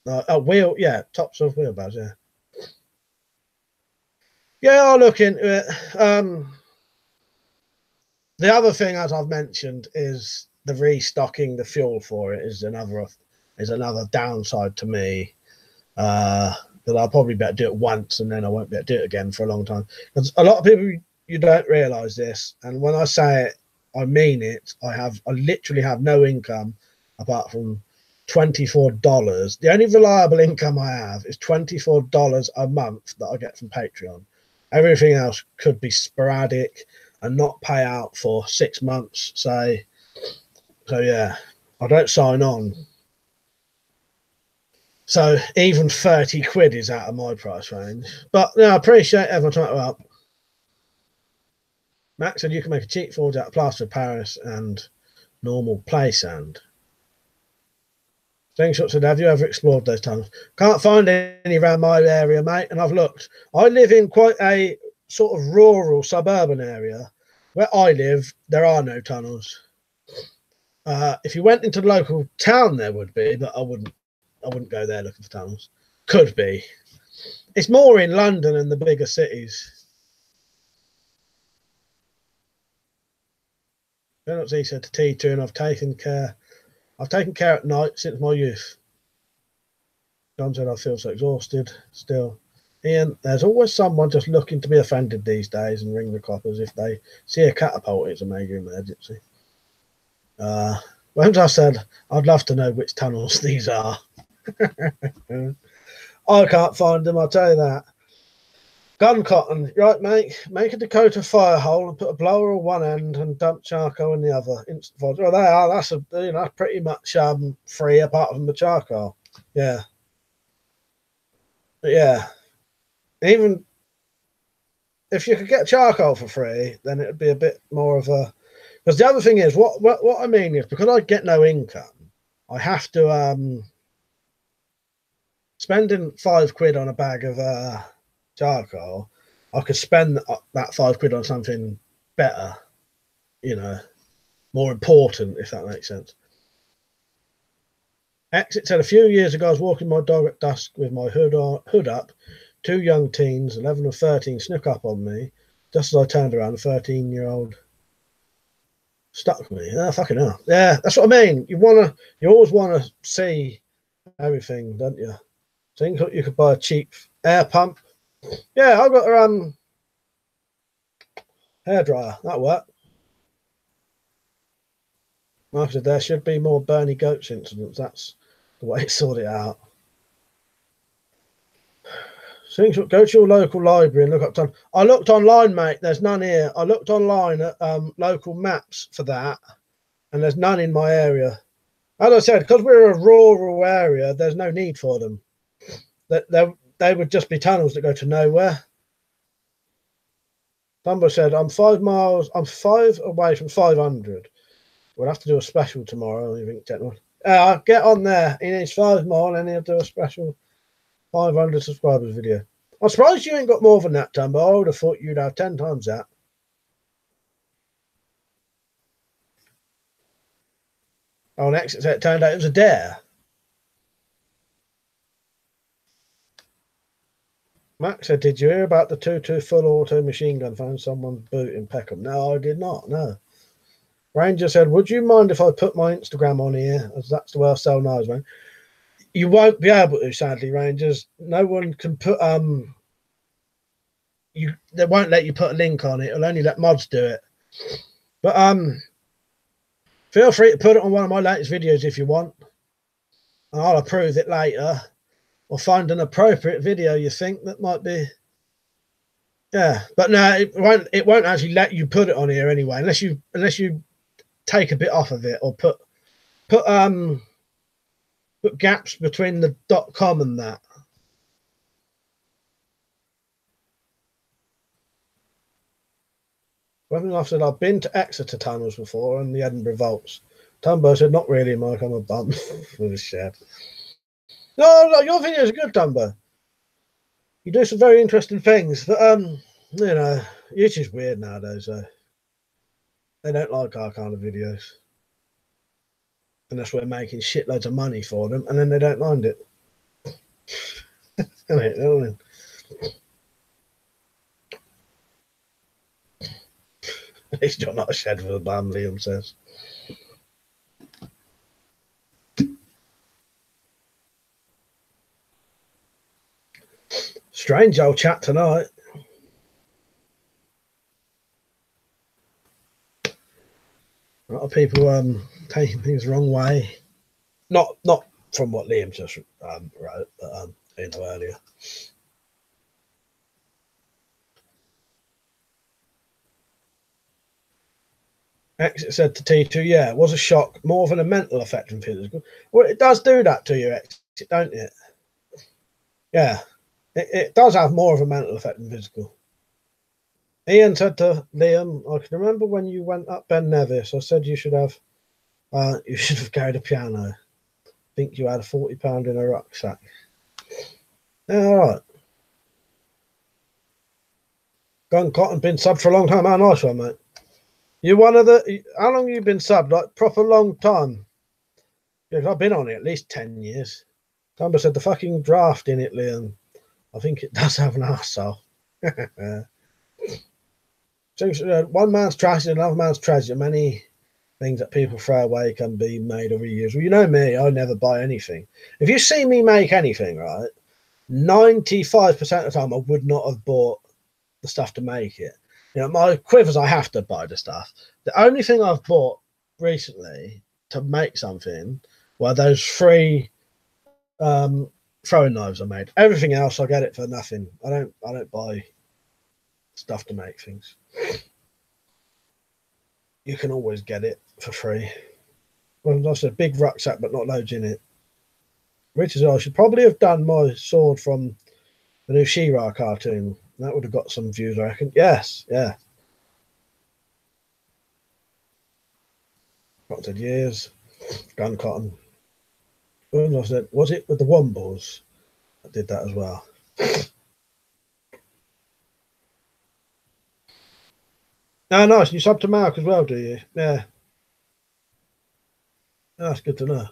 Tops of wheelbarrows, yeah. Yeah, I'll look into it. The other thing, as I've mentioned, is the restocking the fuel for it is another downside to me. That I'll probably better do it once and then I won't be able to do it again for a long time. Because a lot of people, you don't realise this, and when I say it, I mean it. I literally have no income apart from $24. The only reliable income I have is $24 a month that I get from Patreon. Everything else could be sporadic and not pay out for 6 months, say. So yeah, I don't sign on. So even 30 quid is out of my price range. But yeah, I appreciate everyone trying to help. Max said you can make a cheap forge out of plaster of Paris and normal play sand. Slingshot said, have you ever explored those tunnels? Can't find any around my area, mate, and I've looked. I live in quite a sort of rural suburban area. Where I live, there are no tunnels. If you went into the local town, there would be, but I wouldn't go there looking for tunnels. Could be. It's more in London and the bigger cities. He said to T2, and I've taken care at night since my youth. John said, I feel so exhausted still. Ian, there's always someone just looking to be offended these days and ring the coppers if they see a catapult. It's a major emergency. Once I said, I'd love to know which tunnels these are. I can't find them, I'll tell you that. Gun cotton, right, mate? Make a Dakota fire hole and put a blower on one end and dump charcoal in the other. Instant fire. Well, that's pretty much free apart from the charcoal. Yeah. But yeah. Even if you could get charcoal for free, then it would be a bit more of a. Because the other thing is, what I mean is, because I get no income, I have to spending £5 on a bag of charcoal I could spend that £5 on something better, you know, more important, if that makes sense. Exit said, a few years ago, I was walking my dog at dusk with my hood up. 2 young teens, 11 and 13, snuck up on me. Just as I turned around, a 13-year-old stuck me. Oh, fucking hell. Yeah, that's what I mean. You always wanna see everything, don't you? Think you could buy a cheap air pump. Yeah, I got a hairdryer. That worked. Mark said there should be more Bernie Goats incidents. That's the way it sorted it out. So go to your local library and look up time. I looked online, mate. There's none here. I looked online at local maps for that, and there's none in my area. As I said, because we're a rural area, there's no need for them. They would just be tunnels that go to nowhere. Dumbo said, I'm 5 miles. I'm 5 away from 500. We'll have to do a special tomorrow. I think, gentlemen. I'll get on there. He needs 5 more, and then he'll do a special 500 subscribers video. I'm surprised you ain't got more than that, Dumbo. I would have thought you'd have 10 times that. On exit, it turned out it was a dare. Max said, did you hear about the 2.2 full auto machine gun found someone's boot in Peckham? No, I did not, no. Ranger said, would you mind if I put my Instagram on here? As that's the way I sell knives, man. You won't be able to, sadly, Rangers. No one can put they won't let you put a link on it. It'll only let mods do it. But feel free to put it on one of my latest videos if you want. And I'll approve it later. Or find an appropriate video you think that might be. Yeah. But no, it won't actually let you put it on here anyway, unless you take a bit off of it or put gaps between the .com and that. Weapon said, I've been to Exeter tunnels before and the Edinburgh vaults. Tumbo said, not really, Mike, I'm a bum with a shed. No, your videos are good, Tumbo. You do some very interesting things, but you know, YouTube's weird nowadays, though. They don't like our kind of videos. Unless we're making shitloads of money for them, and then they don't mind it. At least you're not a shed for the bum, Liam says. Strange old chat tonight. A lot of people taking things the wrong way. Not from what Liam just wrote, but you know, earlier. Exit said to T2, yeah, it was a shock, more than a mental effect than physical. Well, it does do that to you, Exit, don't it? Yeah, it does have more of a mental effect than physical. Ian said to Liam, I can remember when you went up Ben Nevis, I said you should have carried a piano. I think you had a £40 in a rucksack. Yeah, all right. Gun Cotton, been subbed for a long time. How nice one, mate. You one of the, how long have you been subbed? Like proper long time? Yeah, I've been on it at least 10 years. Dumbo said the fucking draft in it, Liam. I think it does have an arsehole. So, one man's trash is another man's treasure. Many things that people throw away can be made or reused. Well, you know me, I never buy anything. If you see me make anything, right, 95% of the time I would not have bought the stuff to make it. You know, my quivers, I have to buy the stuff. The only thing I've bought recently to make something were those free throwing knives I made. Everything else I get it for nothing. I don't buy stuff to make things. You can always get it for free. Well, that's a big rucksack, but not loads in it. Richard, I should probably have done my sword from the new She-Ra cartoon. That would have got some views, I reckon. Yes, yeah. Cotton years. Gun Cotton. And I said, was it with the Wombles? I did that as well. Oh, nice. You sub to Mark as well, do you? Yeah. Oh, that's good to know.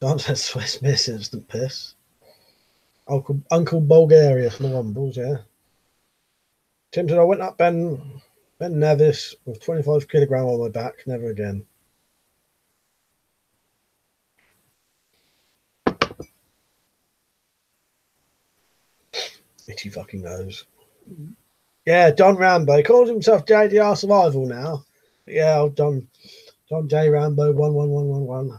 Don says Swiss Miss instant piss. Uncle Bulgaria from the Wombles, yeah. Tim said I went up Ben Nevis with 25 kilogram on my back. Never again. Itchy fucking nose. Yeah, Don Rambo. He calls himself JDR Survival now. Yeah, old Don J Rambo 11111.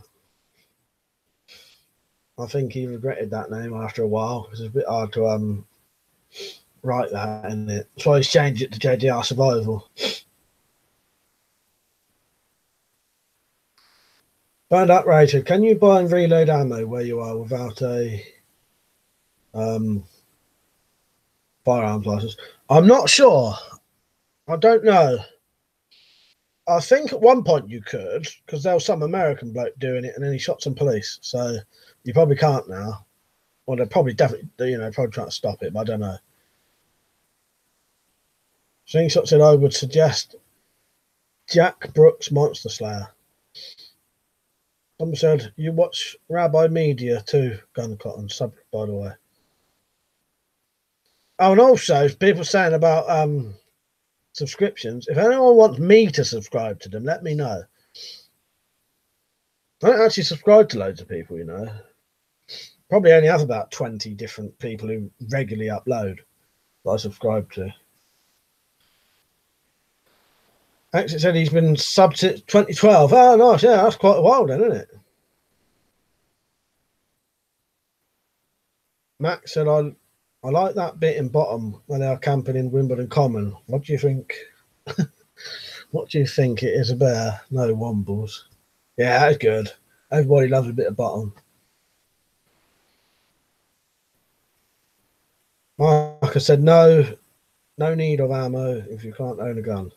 I think he regretted that name after a while because it's a bit hard to write that, isn't it? So he's changed it to JDR Survival. Find out, Rachel, can you buy and reload ammo where you are without a firearms license? I'm not sure. I don't know. I think at one point you could, because there was some American bloke doing it and then he shot some police. So you probably can't now. Well, they're probably definitely, probably trying to stop it, but I don't know. Slingshot said I would suggest Jack Brooks Monster Slayer. Someone said you watch Rabbi Media too, Gun Cotton, sub, by the way. Oh, and also people saying about subscriptions. If anyone wants me to subscribe to them, let me know. I don't actually subscribe to loads of people, Probably only have about 20 different people who regularly upload that I subscribe to. Actually said he's been sub since 2012. Oh, nice. Yeah, that's quite a while then, isn't it? Max said, I like that bit in bottom when they are camping in Wimbledon Common. What do you think? What do you think it is about? No Wombles. Yeah, that's good. Everybody loves a bit of bottom. Mark said, no need of ammo if you can't own a gun.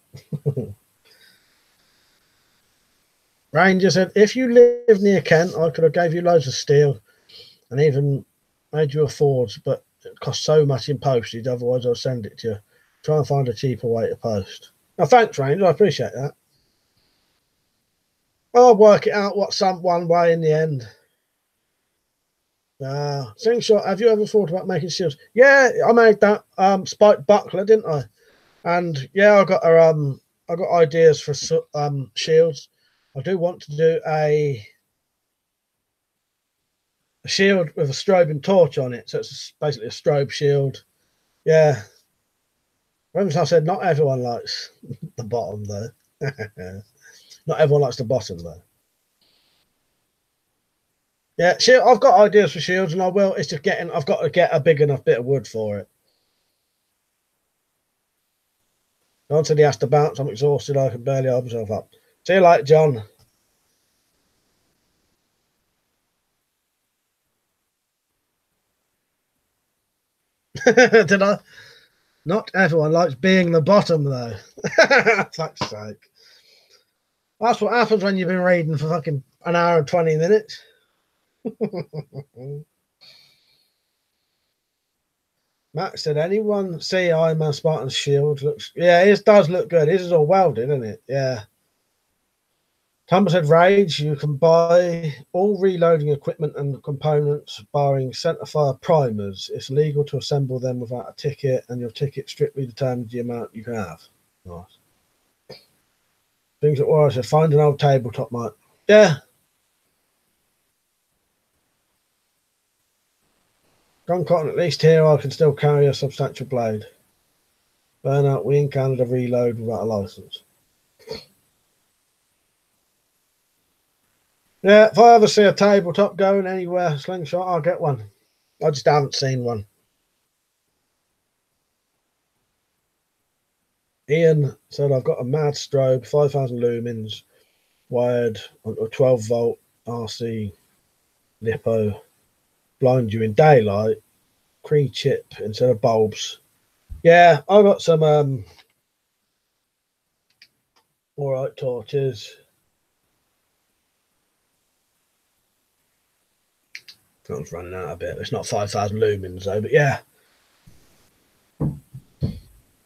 Ranger said, if you live near Kent, I could have gave you loads of steel and even made you a forge, but it costs so much in postage, otherwise I'll send it to you. Try and find a cheaper way to post. Now, thanks, Ranger. I appreciate that. I'll work it out one way in the end. Slingshot, have you ever thought about making shields? Yeah, I made that spiked buckler, didn't I? And yeah, I got ideas for shields. I do want to do a shield with a strobing torch on it, so it's basically a strobe shield. Yeah. Remember I said not everyone likes the bottom though. Not everyone likes the bottom though. Yeah, I've got ideas for shields, and I will. It's just I've got to get a big enough bit of wood for it. John said he has to bounce. I'm exhausted. I can barely hold myself up. See you later, John. Did I? Not everyone likes being the bottom, though. Fuck's sake. That's what happens when you've been reading for fucking an hour and 20 minutes. Matt said, anyone see Iron Man Spartan's shield? Looks, yeah, it does look good. This is all welded, isn't it? Yeah. Tumble said, Rage, you can buy all reloading equipment and components, barring centerfire primers. It's legal to assemble them without a ticket, and your ticket strictly determines the amount you can have. Nice. Things that were, I said, find an old tabletop, mate. Yeah. Gun Cotton, at least here I can still carry a substantial blade. Burnout, we in Canada reload without a license. Yeah, if I ever see a tabletop going anywhere, Slingshot, I'll get one. I just haven't seen one. Ian said, I've got a mad strobe, 5,000 lumens, wired on a 12 volt RC lipo, blind you in daylight, Cree chip instead of bulbs. Yeah, I got some all right torches. I was running out a bit. It's not 5,000 lumens though, but yeah.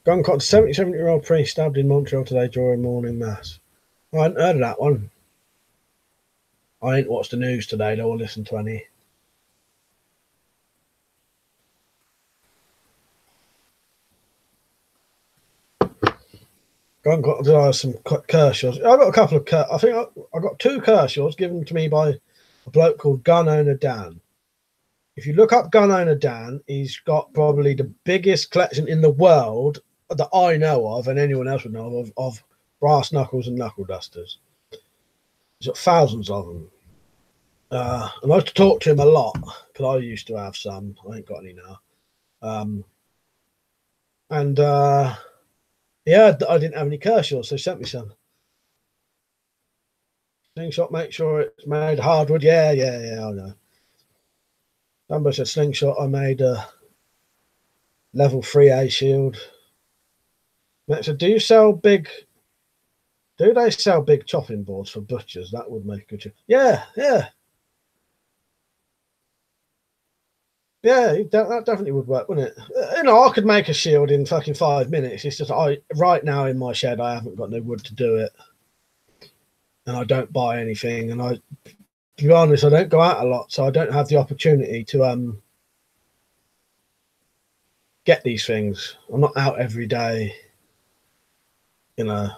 Gun caught 77-year-old priest stabbed in Montreal today during morning mass. I hadn't heard of that one. I ain't watched the news today, though, or listened to any. Gun caught some Kershaws. I got a couple of I think I got 2 Kershaws given to me by a bloke called Gun Owner Dan. If you look up Gun Owner Dan, he's got probably the biggest collection in the world that I know of, and anyone else would know of brass knuckles and knuckle dusters. He's got thousands of them. And I used to talk to him a lot because I used to have some. I ain't got any now. Yeah, I didn't have any Kershaws, so he sent me some. Slingshot, make sure it's made hardwood. Yeah, I know. Somebody said slingshot, I made a level 3A shield. Matt said, do they sell big chopping boards for butchers? That would make a good. Yeah. Yeah, that definitely would work, wouldn't it? You know, I could make a shield in fucking 5 minutes. It's just right now in my shed, I haven't got no wood to do it, and I don't buy anything. And to be honest, I don't go out a lot, so I don't have the opportunity to get these things. I'm not out every day, you know.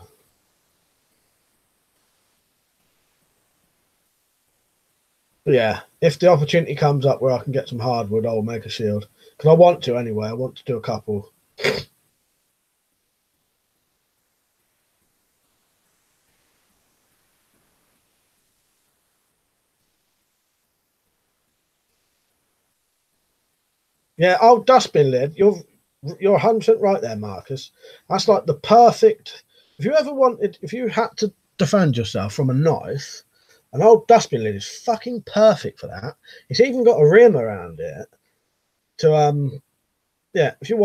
But yeah, if the opportunity comes up where I can get some hardwood, I'll make a shield. Because I want to anyway. I want to do a couple. Yeah, oh, dustbin lid. You're 100% right there, Marcus. That's like the perfect. If you had to defend yourself from a knife, an old dustbin lid is fucking perfect for that. It's even got a rim around it to yeah. If you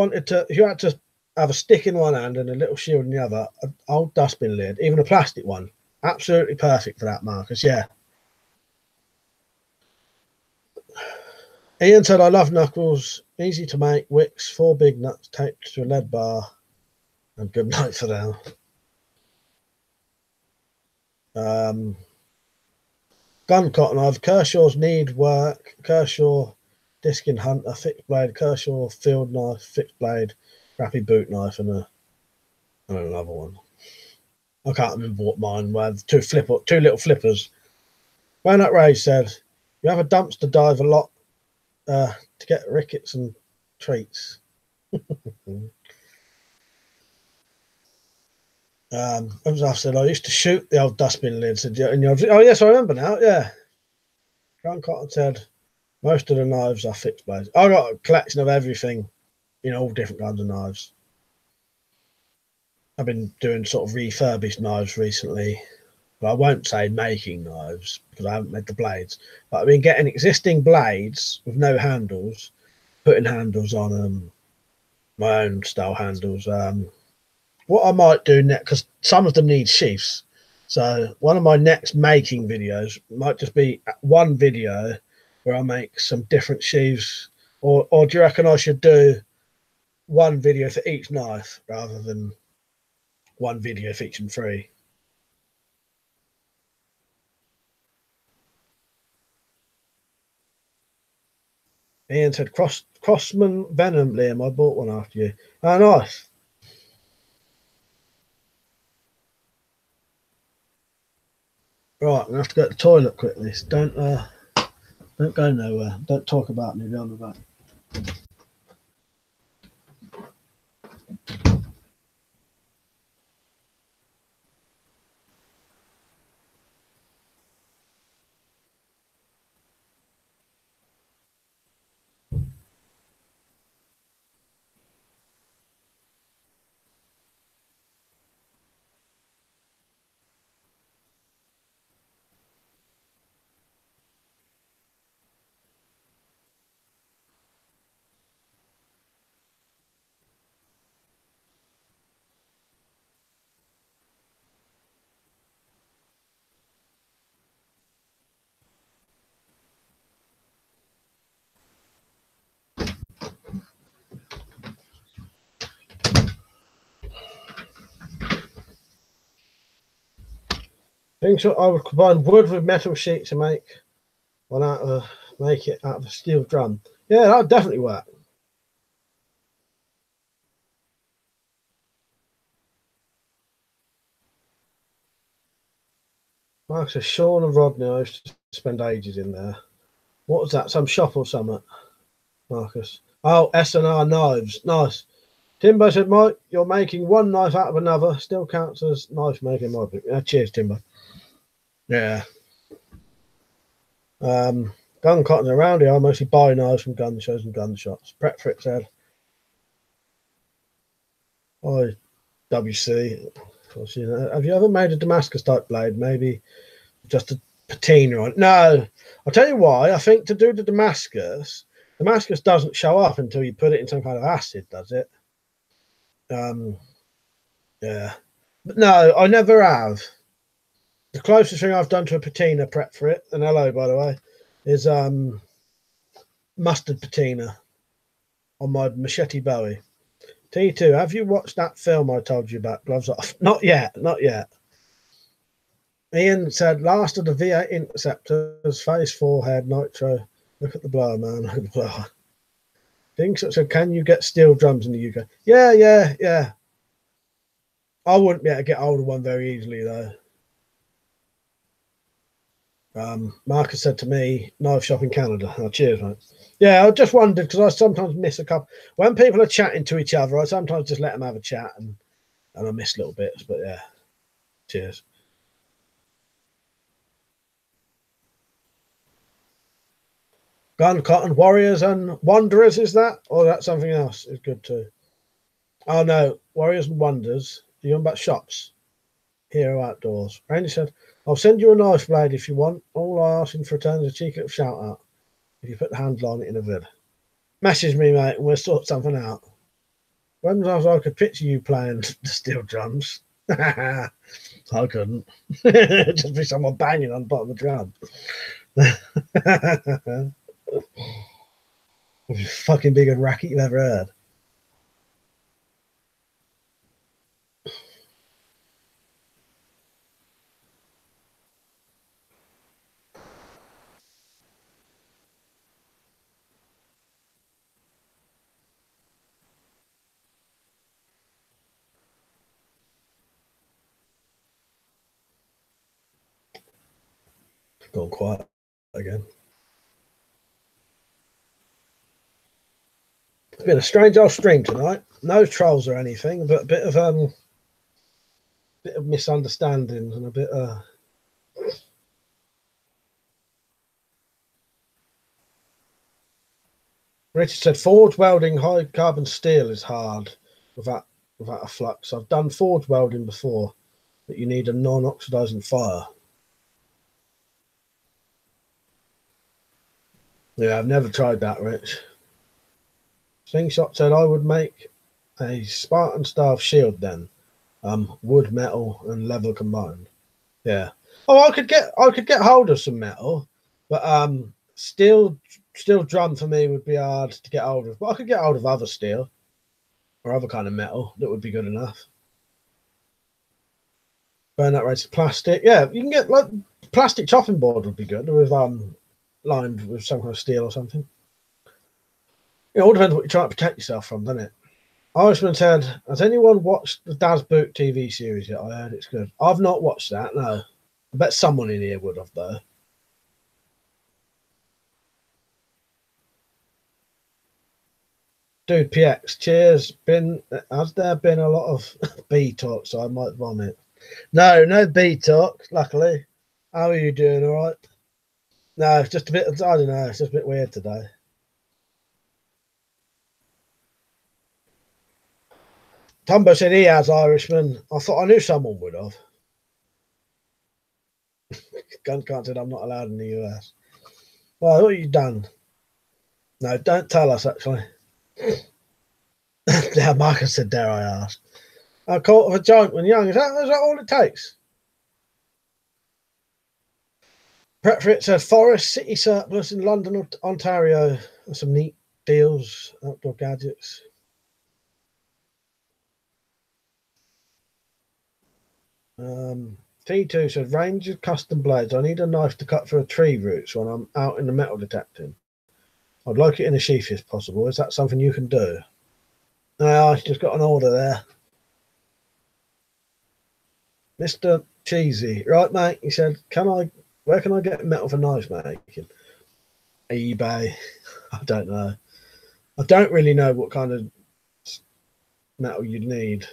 had to have a stick in one hand and a little shield in the other, an old dustbin lid, even a plastic one, absolutely perfect for that, Marcus. Yeah. Ian said, I love knuckles, easy to make, wicks, 4 big nuts taped to a lead bar, and good night for them. Gun cotton knife, Kershaw's need work, Kershaw diskin hunter, fixed blade, Kershaw field knife, fixed blade, crappy boot knife, and another one. I can't remember what mine were. 2 little flippers. Donut Ray said, you have a dumpster dive a lot to get rickets and treats. As I said, I used to shoot the old dustbin lids. Oh, yes, I remember now. Yeah. Grant Cotton said, most of the knives are fixed blades. I got a collection of everything, all different kinds of knives. I've been doing sort of refurbished knives recently. But I won't say making knives because I haven't made the blades. But I've been getting existing blades with no handles, putting handles on them, my own style handles. What I might do next, because some of them need sheaths. So one of my next making videos might just be one video where I make some different sheaths. Or do you reckon I should do one video for each knife rather than one video featuring 3? Ian said, Crossman Venom, Liam, I bought one after you. Oh, nice. Right, I'm going to have to go to the toilet quickly. So don't go nowhere. Don't talk about me behind the back. Think so. I would combine wood with metal sheets and make it out of a steel drum. Yeah, that would definitely work. Mark says Sean and Rodney, I used to spend ages in there. What was that? Some shop or something? Marcus. Oh, S&R knives. Nice. Timbo said, Mike, you're making one knife out of another. Still counts as knife making, my book. Yeah, cheers, Timbo. Yeah. Gun cotton around here. I mostly buy knives from gun shows and gun shops. Prep for it said. Oh, WC. Of course, you know. Have you ever made a Damascus type blade? Maybe just a patina on it? No. I'll tell you why. I think to do the Damascus doesn't show up until you put it in some kind of acid, does it? Yeah. But no, I never have. The closest thing I've done to a patina, prep for it, and hello, by the way, is mustard patina on my machete Bowie. T2, have you watched that film I told you about, Gloves Off? Not yet, not yet. Ian said, last of the V8 Interceptors, face, forehead, nitro. Look at the blower, man. Look at the blower. Think so. Can you get steel drums in the UK? Yeah. I wouldn't be able to get hold of one very easily, though. Marcus said to me, knife shop in Canada. Oh, cheers, mate. Yeah, I just wondered because I sometimes miss a couple. When people are chatting to each other, I sometimes just let them have a chat and I miss little bits. But yeah, cheers. Gun cotton warriors and wanderers, is that? Or that's something else? Is good too. Oh no, warriors and wonders. Are you on about shops? Hero Outdoors. Randy said, I'll send you a knife blade if you want. All I ask in for return is a cheeky little shout out if you put the handle on it in a vid. Message me, mate, and we'll sort something out. When was I could picture you playing the steel drums? I couldn't. Just be someone banging on the bottom of the drum. The fucking biggest racket you've ever heard. Gone quiet again. It's been a strange old stream tonight. No trolls or anything, but a bit of misunderstandings and a bit Richard said forge welding high carbon steel is hard without a flux. I've done forge welding before, but you need a non-oxidizing fire. Yeah, I've never tried that, Rich. Slingshot said I would make a Spartan style shield then. Wood, metal, and leather combined. Yeah. Oh, I could get hold of some metal, but steel drum for me would be hard to get hold of. But I could get hold of other steel or other kind of metal that would be good enough. Burn that rated plastic. Yeah, you can get like plastic chopping board would be good with lined with some kind of steel or something. It all depends what you're trying to protect yourself from, doesn't it? Irishman said, has anyone watched the Daz Book TV series yet? I heard it's good. I've not watched that, no. I bet someone in here would have, though. Dude, PX, cheers. Has there been a lot of bee talk, so I might vomit? No bee talk, luckily. How are you doing, all right? No, it's just a bit, I don't know, it's just a bit weird today. Tumbo said he has Irishman. I thought I knew someone would have. Gun can't said I'm not allowed in the US. Well, what have you done? No, don't tell us, actually. Yeah, Marcus said, dare I ask. I caught of a giant when young. Is that all it takes? Prep for it said Forest City Surplus in London, Ontario. There's some neat deals, outdoor gadgets. T2 said, range of custom blades. I need a knife to cut through a tree roots when I'm out in the metal detecting. I'd like it in a sheath if possible. Is that something you can do? No, I've just got an order there. Mr. Cheesy. Right, mate. He said, where can I get metal for knife making? eBay. I don't know. I don't really know what kind of metal you'd need.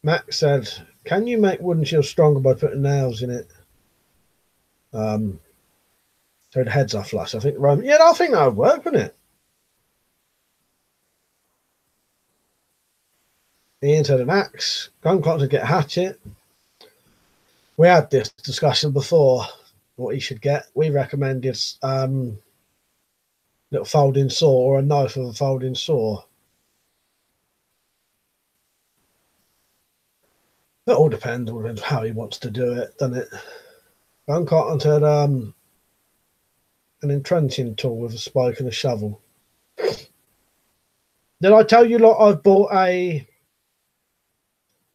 Max said, can you make wooden shields stronger by putting nails in it? So the heads are flush. I think yeah, I think that would work, wouldn't it? Ian said an axe. Guncock to get a hatchet. We had this discussion before, what he should get. We recommended little folding saw or a knife with a folding saw. It all depends on how he wants to do it, doesn't it? Guncock said an entrenching tool with a spike and a shovel. Did I tell you, lot, I've bought a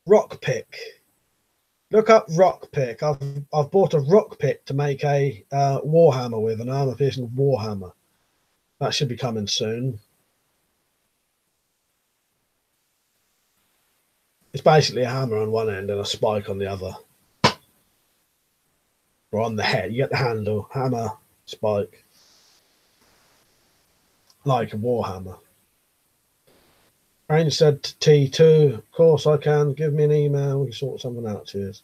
rock pick? Look up rock pick. I've bought a rock pick to make a warhammer with, an armor piercing warhammer. That should be coming soon. It's basically a hammer on one end and a spike on the other. Or on the head. You get the handle, hammer, spike. Like a warhammer. Rain said to T2, of course I can. Give me an email. We can sort something out. Cheers.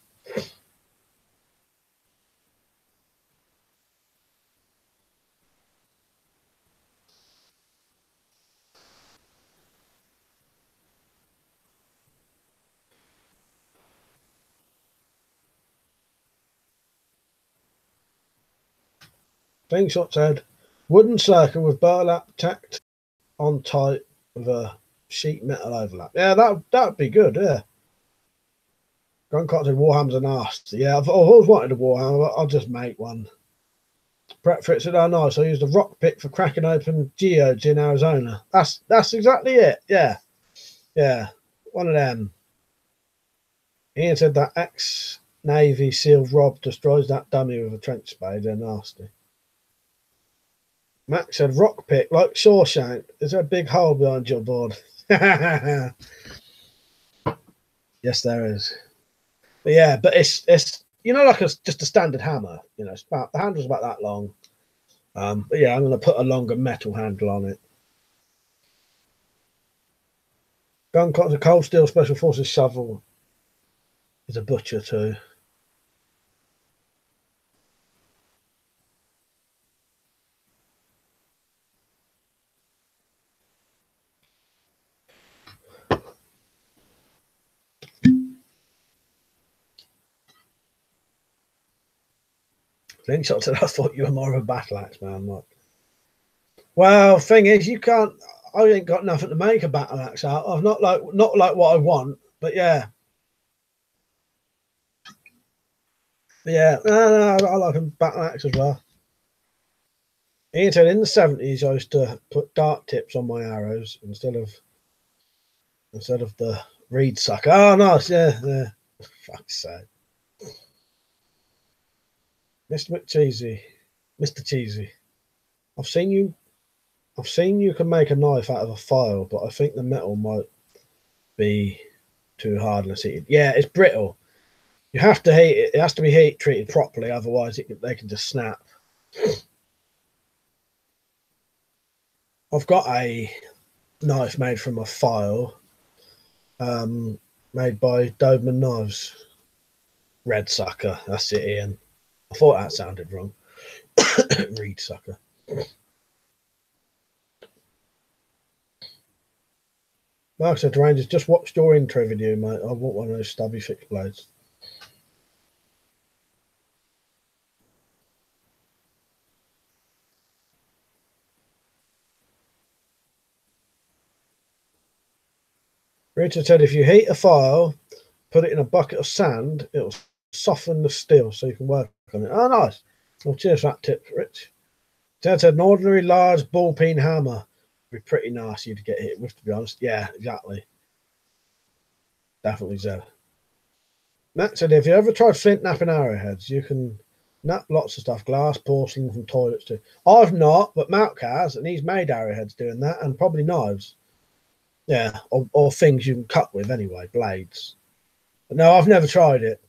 Slingshot said, wooden circle with burlap tacked on tight with a sheet metal overlap. Yeah, that'd be good, yeah. Guncock said warhammers are nasty. Yeah, I've always wanted a warhammer, but I'll just make one. Brett Fritz said, oh nice, I used a rock pick for cracking open geodes in Arizona. That's exactly it, yeah. Yeah, one of them. Ian said that ex-Navy SEAL Rob destroys that dummy with a trench spade. They're nasty. Max said, rock pick, like Shawshank. Is there a big hole behind your board? Yes, there is. But yeah, but it's you know, like just a standard hammer. You know, the handle's about that long. But yeah, I'm going to put a longer metal handle on it. Guncock's a cold steel special forces shovel. Is a butcher too. Slingshot said, I thought you were more of a battle axe man. Like, well, thing is, you can't. I ain't got nothing to make a battle axe out of. Not like what I want, but yeah. Yeah, no, I like a battle axe as well. Ian said in the 70s I used to put dart tips on my arrows instead of the reed sucker. Oh, nice, yeah. Fuck's sake. Mr. Cheesy. I've seen you can make a knife out of a file, but I think the metal might be too hard unless heated. Yeah, it's brittle. You have to heat it. It has to be heat treated properly, otherwise they can just snap. I've got a knife made from a file, made by Doberman Knives. Red sucker. That's it, Ian. I thought that sounded wrong. Reed sucker. Mark said to Rangers, just watched your intro video, mate. I want one of those stubby fixed blades. Richard said, if you heat a file, put it in a bucket of sand, it'll soften the steel so you can work on it. Oh, nice. Well, cheers for that tip, Rich. Ted said, an ordinary large ball peen hammer would be pretty nasty to get hit with, to be honest. Yeah, exactly. Definitely Z. Matt said, if you ever tried flint napping arrowheads, you can nap lots of stuff, glass, porcelain from toilets too. I've not, but Matt has, and he's made arrowheads doing that, and probably knives. Yeah, or things you can cut with anyway, blades. But no, I've never tried it.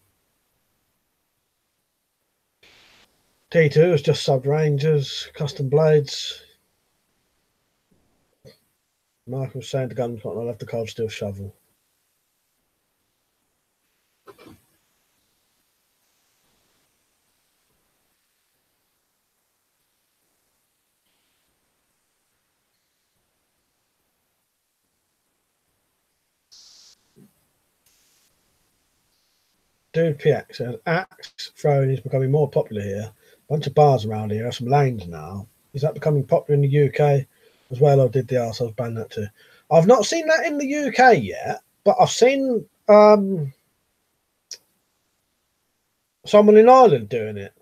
T2 is just sub Rangers, custom blades. Michael's saying the gun's not, I'll have the cold steel shovel. Dude PX says, axe throwing is becoming more popular here. Bunch of bars around here, some lanes now. Is that becoming popular in the UK as well, or did the arseholes ban that too? I've not seen that in the UK yet, but I've seen someone in Ireland doing it.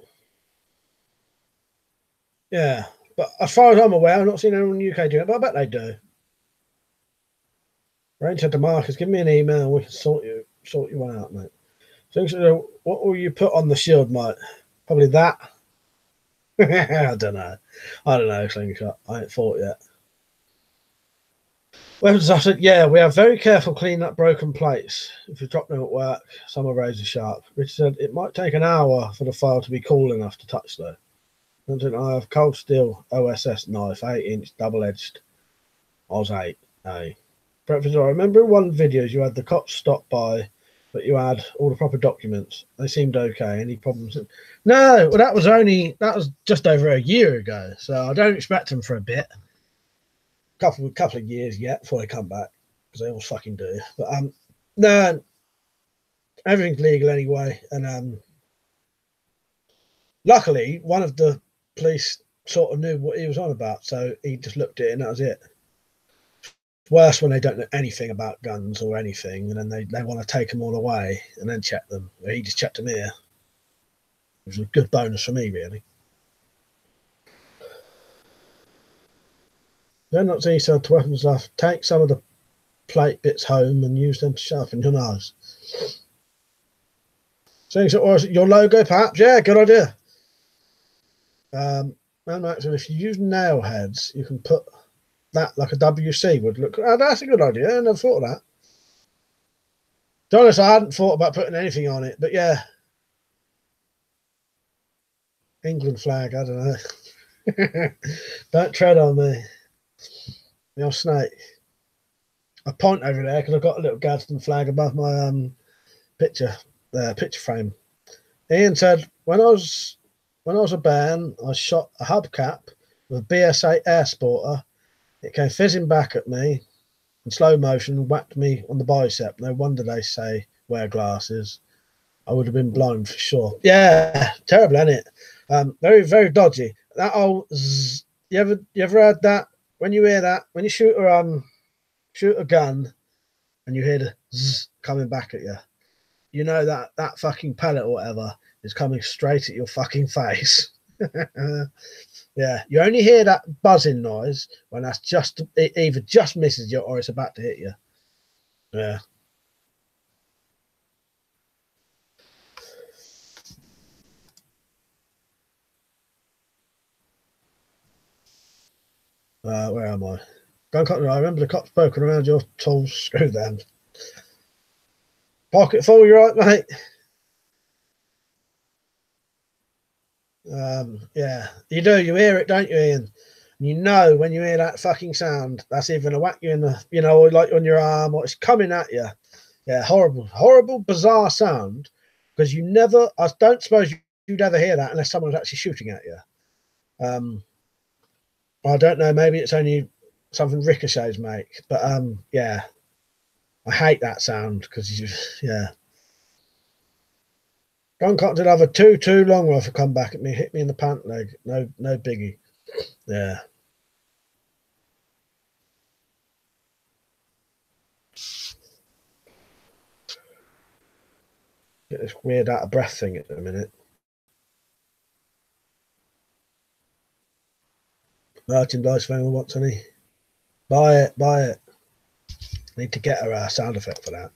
Yeah, but as far as I'm aware, I've not seen anyone in the UK doing it, but I bet they do. Rain said to Marcus, give me an email and we can sort you one out, mate. So what will you put on the shield, mate? Probably that. I don't know, Slingshot. I ain't thought yet. Weapons, I said, yeah, we are very careful cleaning up broken plates. If you drop them at work, some are razor sharp. Richard said, it might take an hour for the file to be cool enough to touch, though. I have cold steel OSS knife, 8-inch, double-edged. 𝐲𝐨𝐧. Breakfast, I remember in one video you had the cops stop by, but you had all the proper documents. They seemed okay. Any problems? No, well, that was just over a year ago, so I don't expect them for a bit. Couple of years yet before they come back, because they always fucking do. But no, everything's legal anyway, and luckily one of the police sort of knew what he was on about, so he just looked at it and that was it. Worse when they don't know anything about guns or anything, and then they want to take them all away and then check them. He just checked them here. It was a good bonus for me, really. Then not see so to weapons stuff. Take some of the plate bits home and use them to sharpen your knives. So your logo, perhaps? Yeah, good idea. Max, and if you use nail heads, you can put that like a WC would look. Oh, that's a good idea. I never thought of that. To be honest, I hadn't thought about putting anything on it, but yeah. England flag, I don't know. Don't tread on me. Your snake. I point over there because I've got a little Gadsden flag above my picture frame. Ian said, when I was a bairn, I shot a hubcap with a BS8 air sporter. It came fizzing back at me in slow motion and whacked me on the bicep. No wonder they say wear glasses. I would have been blind for sure. Yeah, terrible, isn't it? Very, very dodgy. That old zzz, you ever had that? When you hear that, when you shoot a gun and you hear the zzz coming back at you, you know that fucking pellet or whatever is coming straight at your fucking face. Yeah, you only hear that buzzing noise when it either just misses you or it's about to hit you. Yeah. Where am I? Guncock, I remember the cops poking around your tools. Screw them. Pocket full, you right, mate? Yeah, you do. You hear it, don't you, Ian? And you know when you hear that fucking sound, that's either gonna whack you in the, or like on your arm, or it's coming at you. Yeah, horrible, bizarre sound. Because I don't suppose you'd ever hear that unless someone's actually shooting at you. I don't know. Maybe it's only something ricochets make, but yeah, I hate that sound because yeah. Guncock did have a 2-2 long rifle come back at me, hit me in the pant leg. No biggie. Yeah. Get this weird out of breath thing at the minute. Merchandise if anyone wants any. Buy it. Need to get a sound effect for that.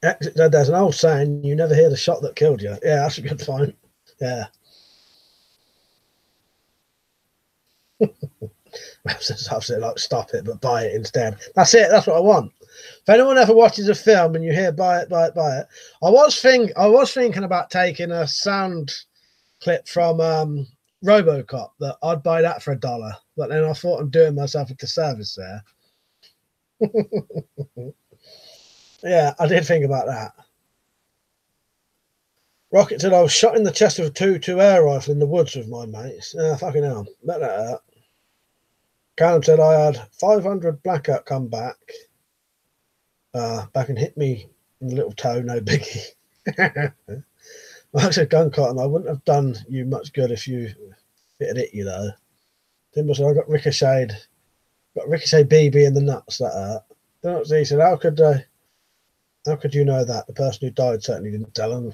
There's an old saying, you never hear the shot that killed you. Yeah, that's a good point. Yeah. I've said, like, stop it, but buy it instead. That's it. That's what I want. If anyone ever watches a film and you hear buy it, buy it, buy it, I was thinking about taking a sound clip from RoboCop that I'd buy that for $1, but then I thought I'm doing myself a disservice there. Yeah, I did think about that. Rocket said I was shot in the chest with a 2.2 air rifle in the woods with my mates. Fucking hell, let that hurt. Callum said I had 500 blackout come back and hit me in the little toe, no biggie. Mark said, gun cotton, I wouldn't have done you much good if it had hit you though. Timber said I got ricochet BB in the nuts, that hurt. He said, how could you know that? The person who died certainly didn't tell him.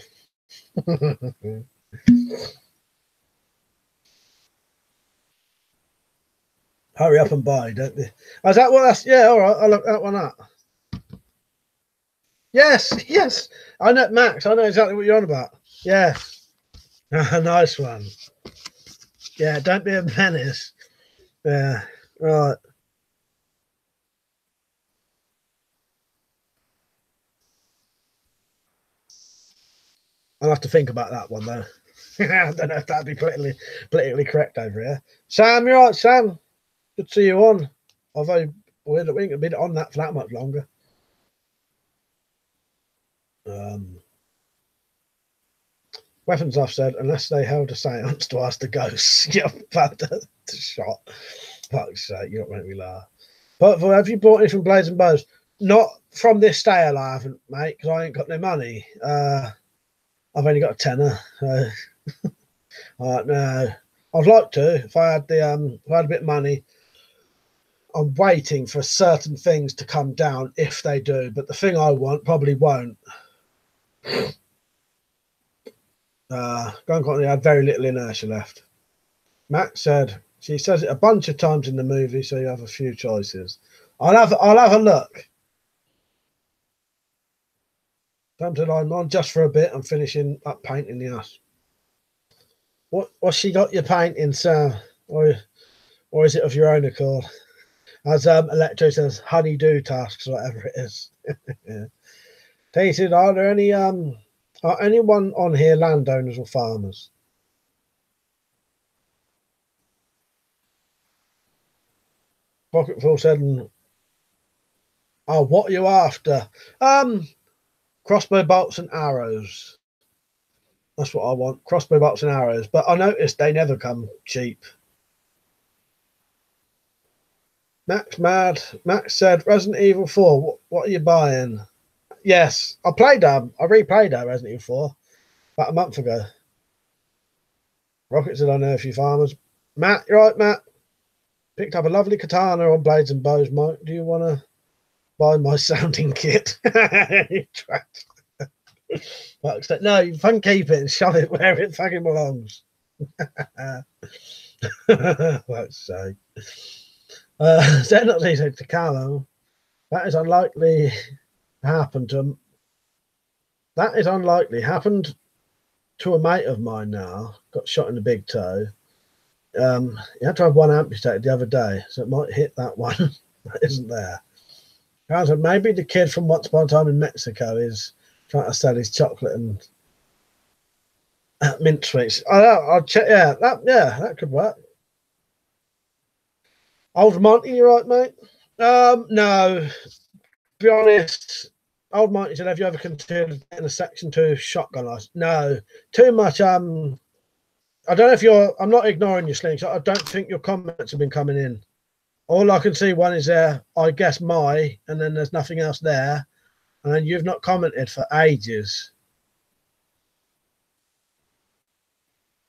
Hurry up and buy, don't they? Is that what that's? Yeah, all right, I'll look that one up. Yes, I know, Max, I know exactly what you're on about. Yeah. Nice one. Yeah, don't be a menace. Yeah, right. I'll have to think about that one though. I don't know if that'd be politically correct over here. Sam, you're right, Sam. Good to see you on. Although we ain't gonna be on that for that much longer. Weapons, I've said, unless they held a seance to ask the ghosts. Yeah, about the shot. Fuck's sake, you don't make me laugh. But have you bought anything Blades and Bows? Not from this sale, I haven't, mate, because I ain't got no money. I've only got a tenner. So no. I'd like to if I had a bit of money. I'm waiting for certain things to come down if they do, but the thing I want probably won't. Gun Company had very little inertia left. Max said she says it a bunch of times in the movie, so you have a few choices. I'll have a look. Something I'm on just for a bit. I'm finishing up painting the house. What's she got you painting, Sam? Or is it of your own accord? As Electro says, honey-do tasks, whatever it is. Yeah. They said, are there any are anyone on here landowners or farmers? Pocketful said, oh, what are you after? Crossbow bolts and arrows. That's what I want. Crossbow bolts and arrows. But I noticed they never come cheap. Max mad. Max said, Resident Evil 4, what are you buying? Yes, I replayed that Resident Evil 4 about a month ago. Rocket said, I know a few farmers. Matt, you're right, Matt. Picked up a lovely katana on Blades and Bows, Mike. Do you want to buy my sounding kit? No, you fucking keep it and shove it where it fucking belongs. Let's say. Definitely said to Callum, that is unlikely happened to a mate of mine now. Got shot in the big toe. He had to have one amputated the other day, so it might hit that one that isn't there. I said maybe the kid from Once Upon a Time in Mexico is trying to sell his chocolate and mint sweets. I'll check. Yeah, that could work. Old Monty, you right, mate? No. To be honest, Old Monty said, have you ever considered getting a Section 2 shotgun license? No. Too much. I don't know if I'm not ignoring your slingshot. I don't think your comments have been coming in. All I can see, one is there, I guess my, and then there's nothing else there. And then you've not commented for ages.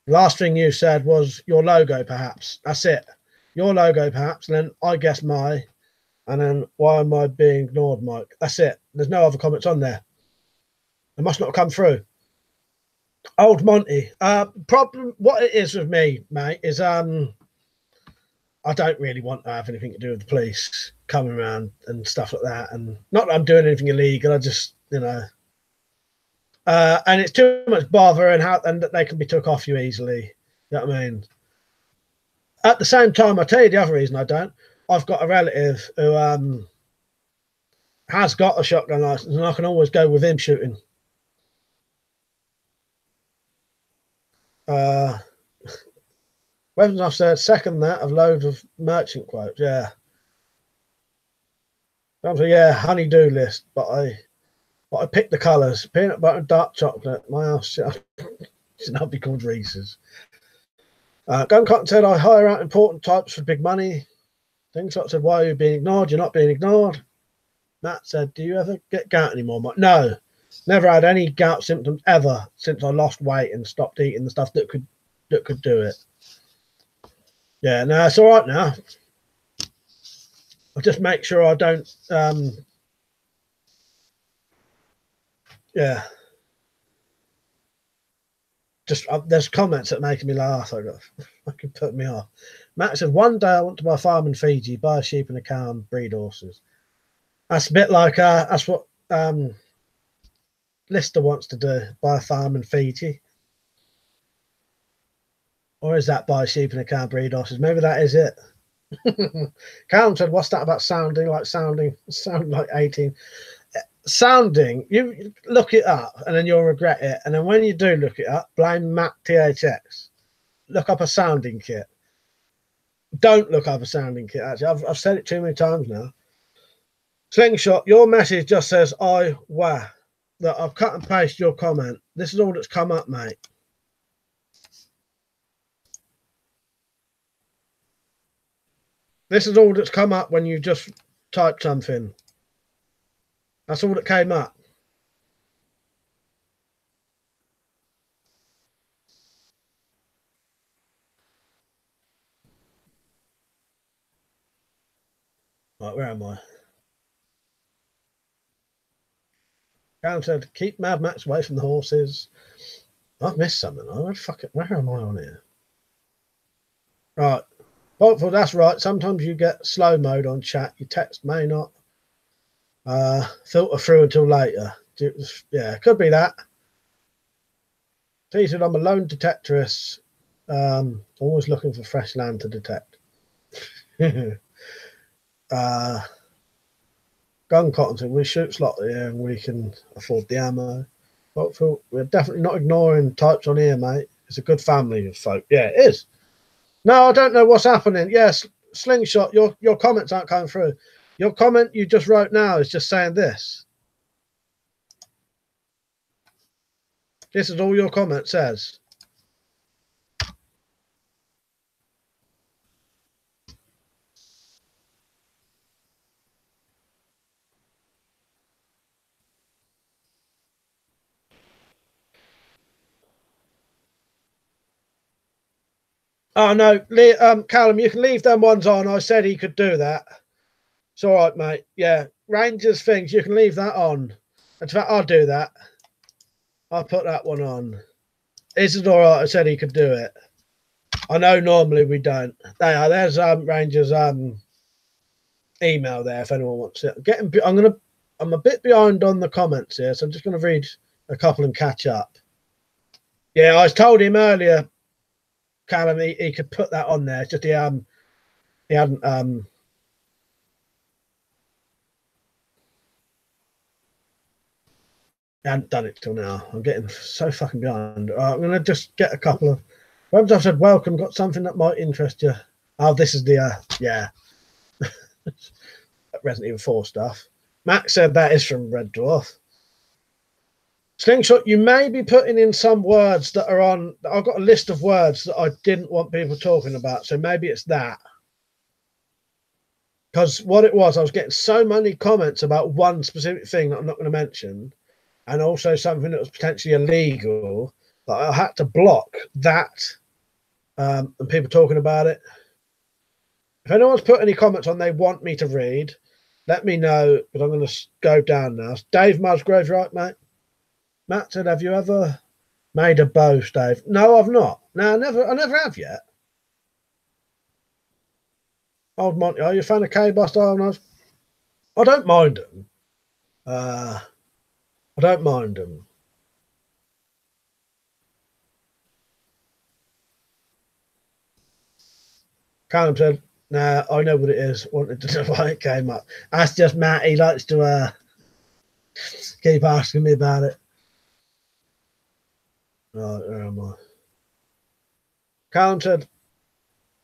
Last thing you said was your logo, perhaps. That's it. Your logo, perhaps. And then I guess my, and then why am I being ignored, Mike? That's it. There's no other comments on there. It must not have come through. Old Monty. Problem. What it is with me, mate, is I don't really want to have anything to do with the police coming around and stuff like that. And not that I'm doing anything illegal. I just, And it's too much bother, and they can be took off you easily. You know what I mean? At the same time, I'll tell you the other reason I don't. I've got a relative who has got a shotgun license, and I can always go with him shooting. Weapons officer, second that of loads of merchant quotes. Yeah. Yeah, honey-do list, but I picked the colours. Peanut butter and dark chocolate. My house should not be called Reese's. Gun Cotton said, I hire out important types for big money. Things like said, why are you being ignored? You're not being ignored. Matt said, do you ever get gout anymore? No, never had any gout symptoms ever since I lost weight and stopped eating the stuff that could do it. Yeah, no, it's all right now. I'll just make sure I don't, yeah. Just there's comments that making me laugh. I got fucking put me off. Matt said, one day I want to buy a farm in Fiji, buy a sheep and a cow and breed horses. That's a bit like that's what Lister wants to do, buy a farm in Fiji. Or is that buy a sheep and a cow and breed horses? Maybe that is it. Callum said, what's that about sounding like 18? Sounding, you look it up and then you'll regret it. And then when you do look it up, blame Matt THX. Look up a sounding kit. Don't look up a sounding kit, actually. I've said it too many times now. Slingshot, your message just says, wow. That I've cut and pasted your comment. This is all that's come up, mate. This is all that's come up when you just typed something. That's all that came up. Right, where am I? Callum said, keep Mad Max away from the horses. I've missed something. Where am I on here? Right. Hopeful, that's right. Sometimes you get slow mode on chat. Your text may not filter through until later. Yeah, could be that. He said, I'm a lone detectorist. Always looking for fresh land to detect. Gun Cotton said, we shoot slot here and we can afford the ammo. Hopeful, we're definitely not ignoring types on here, mate. It's a good family of folk. Yeah, it is. No, I don't know what's happening. Yes, Slingshot, your comments aren't coming through. Your comment you just wrote now is just saying this. This is all your comment says. Oh, no, Callum, you can leave them ones on. I said he could do that. It's all right, mate. Yeah, Rangers things, you can leave that on. In fact, I'll do that. I'll put that one on. Is it all right? I said he could do it. I know normally we don't. There's Rangers email there if anyone wants it. I'm a bit behind on the comments here, so I'm just gonna read a couple and catch up. Yeah, I told him earlier, Callum, he could put that on there. It's just he hadn't done it till now. I'm getting so fucking behind. I'm gonna just get a couple of. Once I've said welcome, got something that might interest you. Oh, this is the yeah, Resident Evil 4 stuff. Max said that is from Red Dwarf. Slingshot, you may be putting in some words that are on. I've got a list of words that I didn't want people talking about, so maybe it's that. Because what it was, I was getting so many comments about one specific thing that I'm not going to mention, and also something that was potentially illegal, that I had to block that and people talking about it. If anyone's put any comments on they want me to read, let me know, but I'm going to go down now. Dave Musgrove, right, mate? Matt said, have you ever made a bow, Dave? No, I've not. No, I never have yet. Old Monty, are you a fan of K-Bus style knives? I don't mind them. I don't mind them. Callum said, "Nah, I know what it is. Wanted to know why it came up. That's just Matt. He likes to keep asking me about it." Right, where am I? Callum said,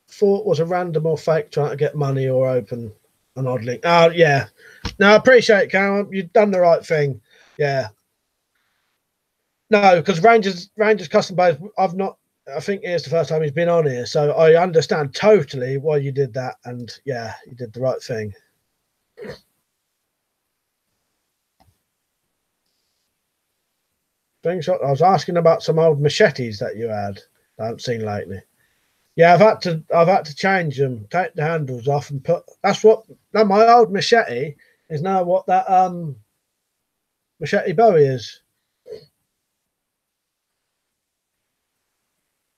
"Thought was a random or fake trying to get money or open an odd link." Oh yeah, no, I appreciate it, Callum. You've done the right thing. Yeah. No, because Rangers custom base. I think it's the first time he's been on here, so I understand totally why you did that, and yeah, you did the right thing. I was asking about some old machetes that you had that I haven't seen lately. Yeah, I've had to change them, take the handles off, and put. That's what. No, my old machete is now what that machete Bowie is.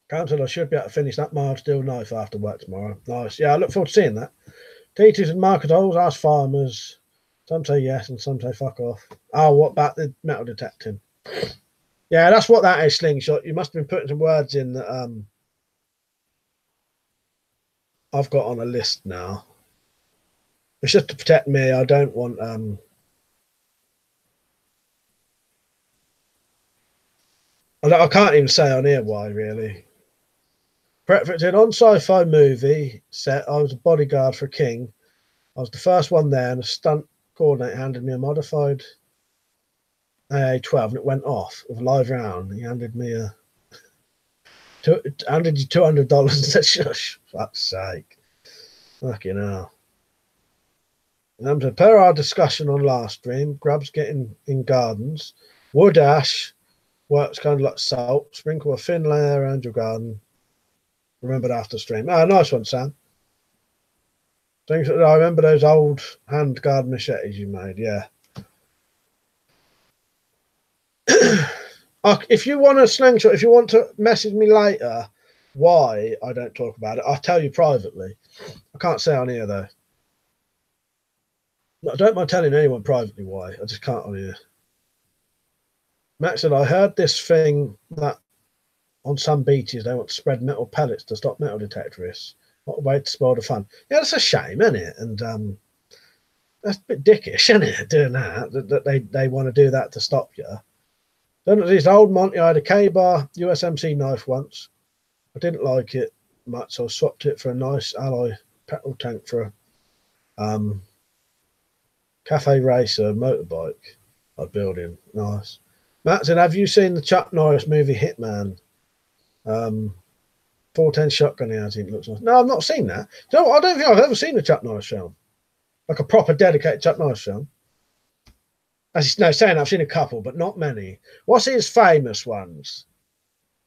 Council, I should be able to finish that mild steel knife after work tomorrow. Nice. Yeah, I look forward to seeing that. Teachers and marketers always ask farmers. Some say yes and some say fuck off. Oh, what about the metal detecting? Yeah, that's what that is, Slingshot. You must have been putting some words in that I've got on a list now. It's just to protect me. I don't want I can't even say on here why, really. Pretford said, on sci-fi movie set, I was a bodyguard for a king. I was the first one there, and a stunt coordinator handed me a modified AA-12, and it went off with a live round. He handed me handed you $200 and said, "Shush, fuck's sake." Fucking hell. And per our discussion on last stream, grubs getting in gardens. Wood ash works kind of like salt. Sprinkle a thin layer around your garden. Remembered after stream. Ah, nice one, Sam. I remember those old hand garden machetes you made. Yeah. If you want a slingshot, if you want to message me later why I don't talk about it, I'll tell you privately. I can't say on here though. I don't mind telling anyone privately why. I just can't on here. Max said, I heard this thing that on some beaches they want to spread metal pellets to stop metal detectorists. What a way to spoil the fun. Yeah, that's a shame, isn't it? And that's a bit dickish, isn't it, doing that? That they want to do that to stop you. Then this old Monty, I had a K-bar USMC knife once. I didn't like it much, so I swapped it for a nice alloy petrol tank for a cafe racer motorbike I'm building. Nice. Matt said, have you seen the Chuck Norris movie Hitman? 410 shotgun he has. It looks nice. No, I've not seen that. You know, I don't think I've ever seen a Chuck Norris film, like a proper dedicated Chuck Norris film. No, saying I've seen a couple, but not many. What's his famous ones?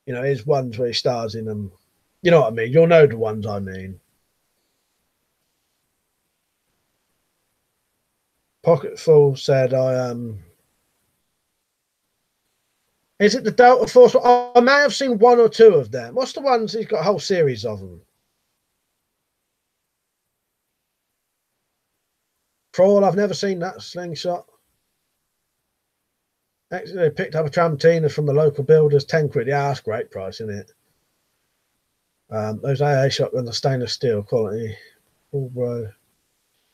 You know, his ones where he stars in them. You know what I mean? You'll know the ones I mean. Pocketful said, is it the Delta Force? I may have seen one or two of them. What's the ones he's got a whole series of them? Crawl, I've never seen that slingshot. Actually, they picked up a Tramontina from the local builders, 10 quid. Yeah, that's a great price, isn't it? Those AA shotguns are stainless steel quality. Oh, bro.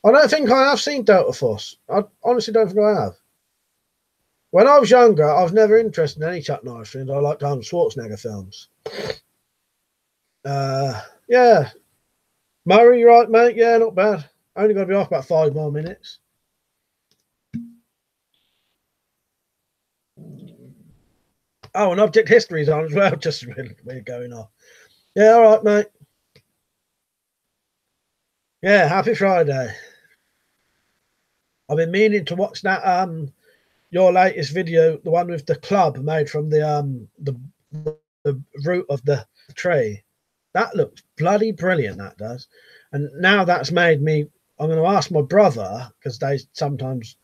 I don't think I have seen Delta Force. I honestly don't think I have. When I was younger, I was never interested in any Chuck Norris films. I liked Arnold Schwarzenegger films. Yeah. Murray, you right, mate? Yeah, not bad. Only going to be off about 5 more minutes. Oh, and Object History is on as well. Just really weird going off. Yeah, all right, mate. Yeah, happy Friday. I've been meaning to watch that your latest video, the one with the club made from the root of the tree. That looks bloody brilliant, that does. And now that's made me, I'm going to ask my brother, because they sometimes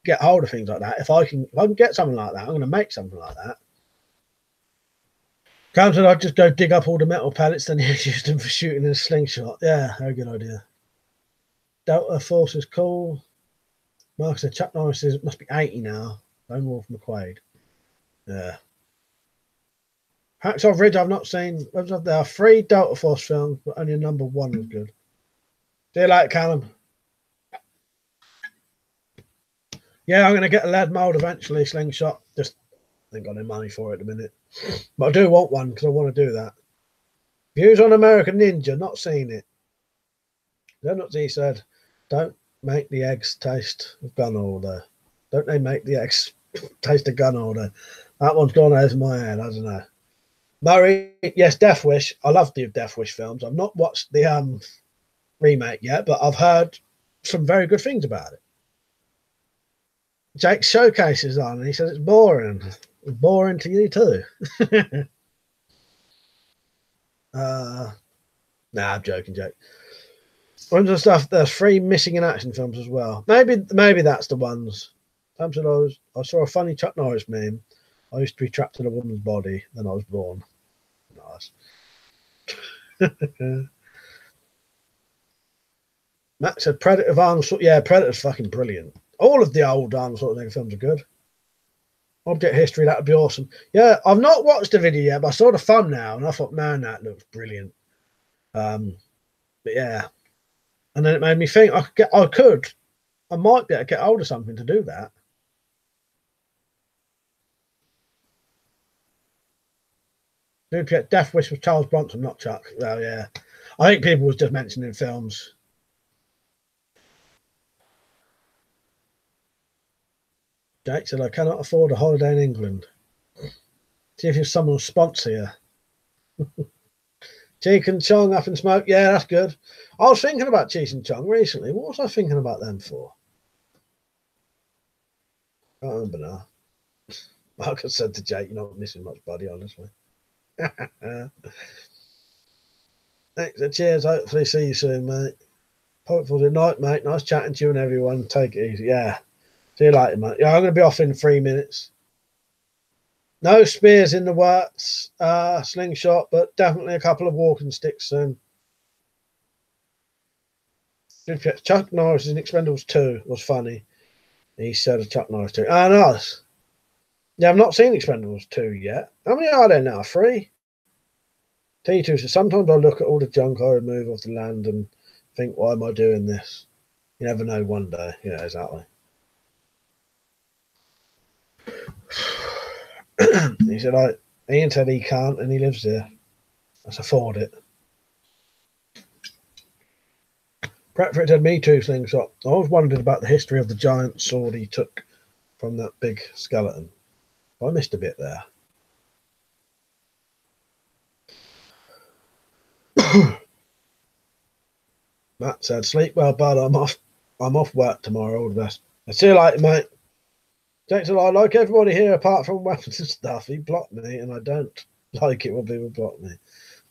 get hold of things like that. If I can get something like that, I'm going to make something like that. Cam said I'd just go dig up all the metal pellets, then use them for shooting in a slingshot. Yeah, very good idea. Delta Force is cool. Mark said Chuck Norris must be 80 now. Lone Wolf McQuaid. Yeah. Hacksaw Ridge I've not seen. There are 3 Delta Force films, but only number 1 was good. Do you like Callum? Yeah, I'm going to get a lead mold eventually, Slingshot. Just ain't got any money for it at the minute. But I do want one because I want to do that. Views on American Ninja, not seen it. He said, don't make the eggs taste of gun order. Don't they make the eggs taste of gun order? That one's gone over my head, I don't know. Murray, yes, Death Wish. I love the Death Wish films. I've not watched the remake yet, but I've heard some very good things about it. Jake's showcase is on, and he says it's boring. It's boring to you too. Nah, I'm joking, Jake. Bunch of stuff. There's 3 missing in action films as well. Maybe that's the ones. I saw a funny Chuck Norris meme. I used to be trapped in a woman's body, then I was born. Nice. Matt said Predator Arnold. Yeah, Predator's fucking brilliant. All of the old Arnold Schwarzenegger films are good. Object History, that would be awesome. Yeah, I've not watched the video yet, but I saw the thumbnail and I thought, man, that looks brilliant. But yeah. And then it made me think I might be able to get hold of something to do that. Dude, get Death Wish with Charles Bronson, not Chuck. Well, yeah. I think people was just mentioning films. Jake said, I cannot afford a holiday in England. See if someone will sponsor you. Cheech and Chong up in smoke. Yeah, that's good. I was thinking about Cheech and Chong recently. What was I thinking about them for? I can't remember now. Like I said to Jake, you're not missing much, buddy, honestly. Thanks. Cheers. Hopefully see you soon, mate. Hopeful good night, mate. Nice chatting to you and everyone. Take it easy. Yeah. See you later, mate. Yeah, I'm going to be off in 3 minutes. No spears in the works, slingshot, but definitely a couple of walking sticks soon. Chuck Norris in Expendables 2 was funny. He said of Chuck Norris 2. Ah, nice. Yeah, I've not seen Expendables 2 yet. How many are there now? 3? T2 says, sometimes I look at all the junk I remove off the land and think, why am I doing this? You never know one day. Yeah, exactly. He said, Ian said he can't and he lives there. Let's afford it. Bradford said, me too, Slingshot. I always wondered about the history of the giant sword he took from that big skeleton. I missed a bit there. Matt said, sleep well, bud. I'm off work tomorrow. All the best. I'll see you later, mate. Jake said, I like everybody here apart from weapons and stuff. He blocked me and I don't like it when people block me.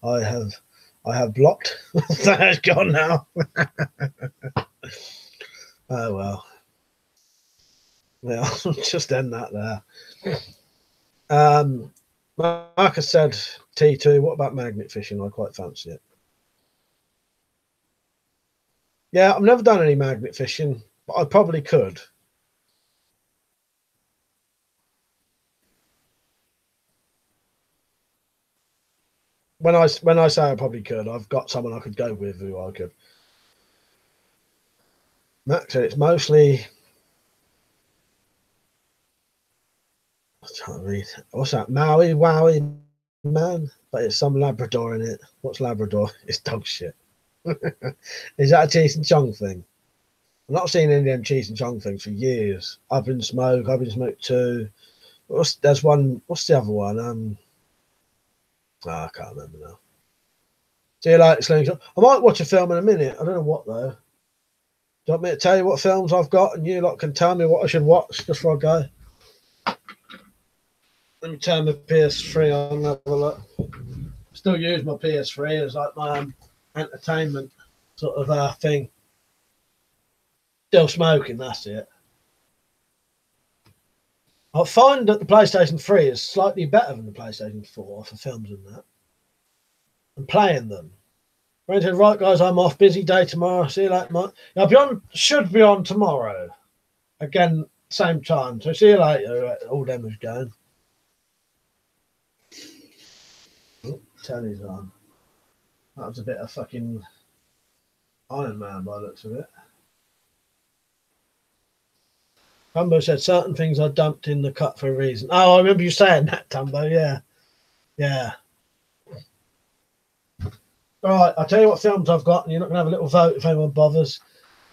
I have blocked. That's gone now. Oh well. Yeah, I'll just end that there. Marcus said T2, what about magnet fishing? I quite fancy it. Yeah, I've never done any magnet fishing, but I probably could. When I say I probably could, I've got someone I could go with who I could. Max said it's mostly. I'm trying to read. What's that? Maui Wowie man? But it's some Labrador in it. What's Labrador? It's dog shit. Is that a Cheech and Chong thing? I've not seen any of them Cheech and Chong things for years. I've been Smoke 2. There's one. What's the other one? I can't remember now. Do you like Slingshot? I might watch a film in a minute. I don't know what though. Do you want me to tell you what films I've got and you lot can tell me what I should watch just before I go? Let me turn my PS3 on and have a look. Still use my PS3 as like my entertainment sort of thing. Still smoking, that's it. I find that the PlayStation 3 is slightly better than the PlayStation 4 for films and that. And playing them. Rented, right guys, I'm off. Busy day tomorrow. See you later, mate. I'll be on, should be on tomorrow. Again, same time. So see you later. All them is going. telly's on. That was a bit of fucking Iron Man by the looks of it. Tumbo said certain things are dumped in the cut for a reason. Oh, I remember you saying that, Tumbo. Yeah. Yeah. All right, I'll tell you what films I've got, and you're not going to have a little vote if anyone bothers.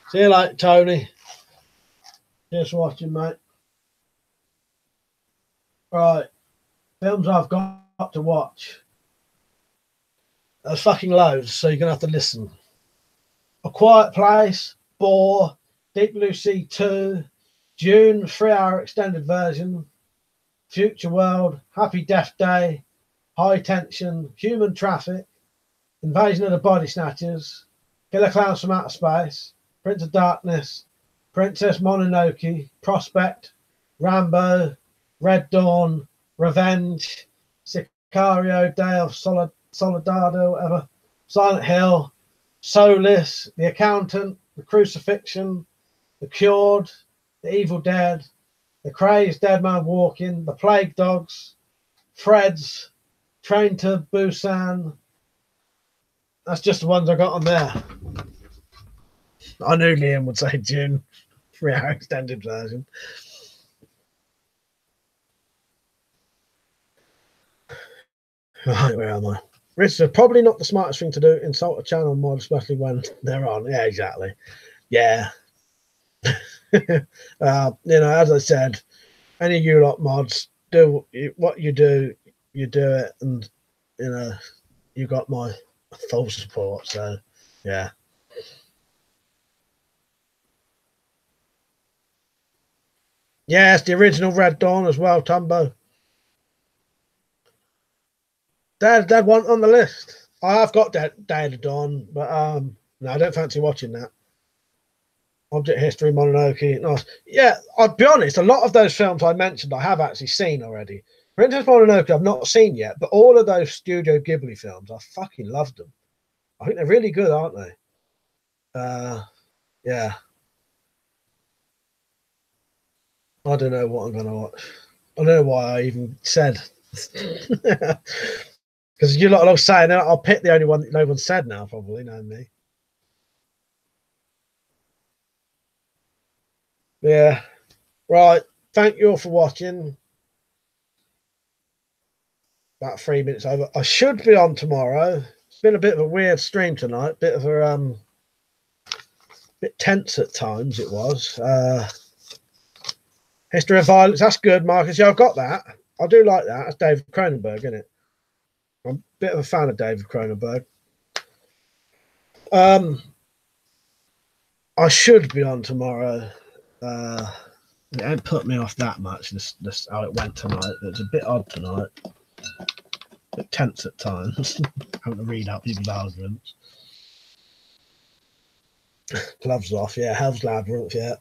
See you later, Tony. Cheers for watching, mate. Right, films I've got to watch. There's fucking loads, so you're going to have to listen. A Quiet Place, Bore, Deep Blue Sea 2, Dune, 3-hour extended version, Future World, Happy Death Day, High Tension, Human Traffic, Invasion of the Body Snatchers, Killer Clowns from Outer Space, Prince of Darkness, Princess Mononoke, Prospect, Rambo, Red Dawn, Revenge, Sicario, Day of Soldado, whatever, Silent Hill, Soulless, The Accountant, The Crucifixion, The Cured, The Evil Dead, The Crazed Dead Man Walking, The Plague Dogs, Freds, Train to Busan. That's just the ones I got on there. I knew Liam would say June, 3-hour extended version. Right, where am I? Richard, probably not the smartest thing to do. Insult a channel mod, especially when they're on. Yeah, exactly. Yeah. You know, as I said, any of you lot mods, do what you do it, and you know, you got my full support. So, yeah. Yes, the original Red Dawn as well, Tumbo. Dad one on the list. I have got Day of the Dawn, but no, I don't fancy watching that. Object History, Mononoke, nice. Yeah, I'll be honest, a lot of those films I mentioned I have actually seen already. Princess Mononoke I've not seen yet, but all of those Studio Ghibli films, I fucking loved them. I think they're really good, aren't they? Yeah. I don't know what I'm going to watch. I don't know why I even said. Because you lot are all saying I'll pick the only one that no one said now, probably, knowing me. Yeah. Right. Thank you all for watching. About 3 minutes over. I should be on tomorrow. It's been a bit of a weird stream tonight. Bit of a bit tense at times it was. History of Violence. That's good, Marcus. Yeah, I've got that. I do like that. That's David Cronenberg, isn't it? I'm a bit of a fan of David Cronenberg. I should be on tomorrow. It ain't put me off that much. This how it went tonight. It's a bit odd tonight. A bit tense at times. Having to read out people's arguments. Gloves off. Yeah, Hell's Labyrinth. Yeah.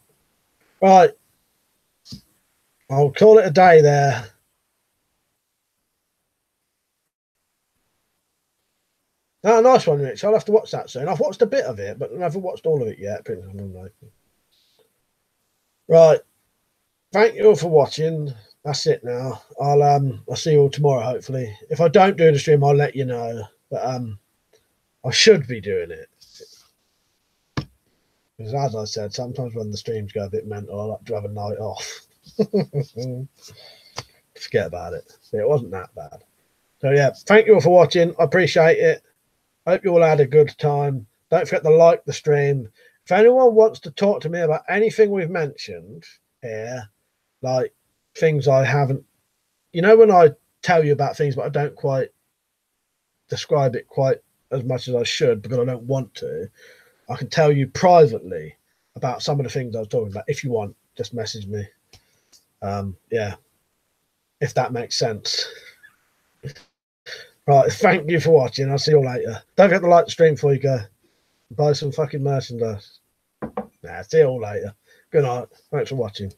Right. I'll call it a day there. Oh, nice one, Rich. I'll have to watch that soon. I've watched a bit of it, but I haven't watched all of it yet. Right. Thank you all for watching. That's it now. I'll see you all tomorrow, hopefully. If I don't do the stream, I'll let you know. But I should be doing it. Because as I said, sometimes when the streams go a bit mental, I like to have a night off. Forget about it. It wasn't that bad. So yeah, thank you all for watching. I appreciate it. Hope you all had a good time. Don't forget to like the stream. If anyone wants to talk to me about anything we've mentioned here, like things I haven't, you know, when I tell you about things but I don't quite describe it quite as much as I should because I don't want to, I can tell you privately about some of the things I was talking about. If you want, just message me. Yeah, if that makes sense. Right, thank you for watching. I'll see you all later. Don't forget to like the stream before you go. Buy some fucking merchandise. Nah, see you all later. Good night. Thanks for watching.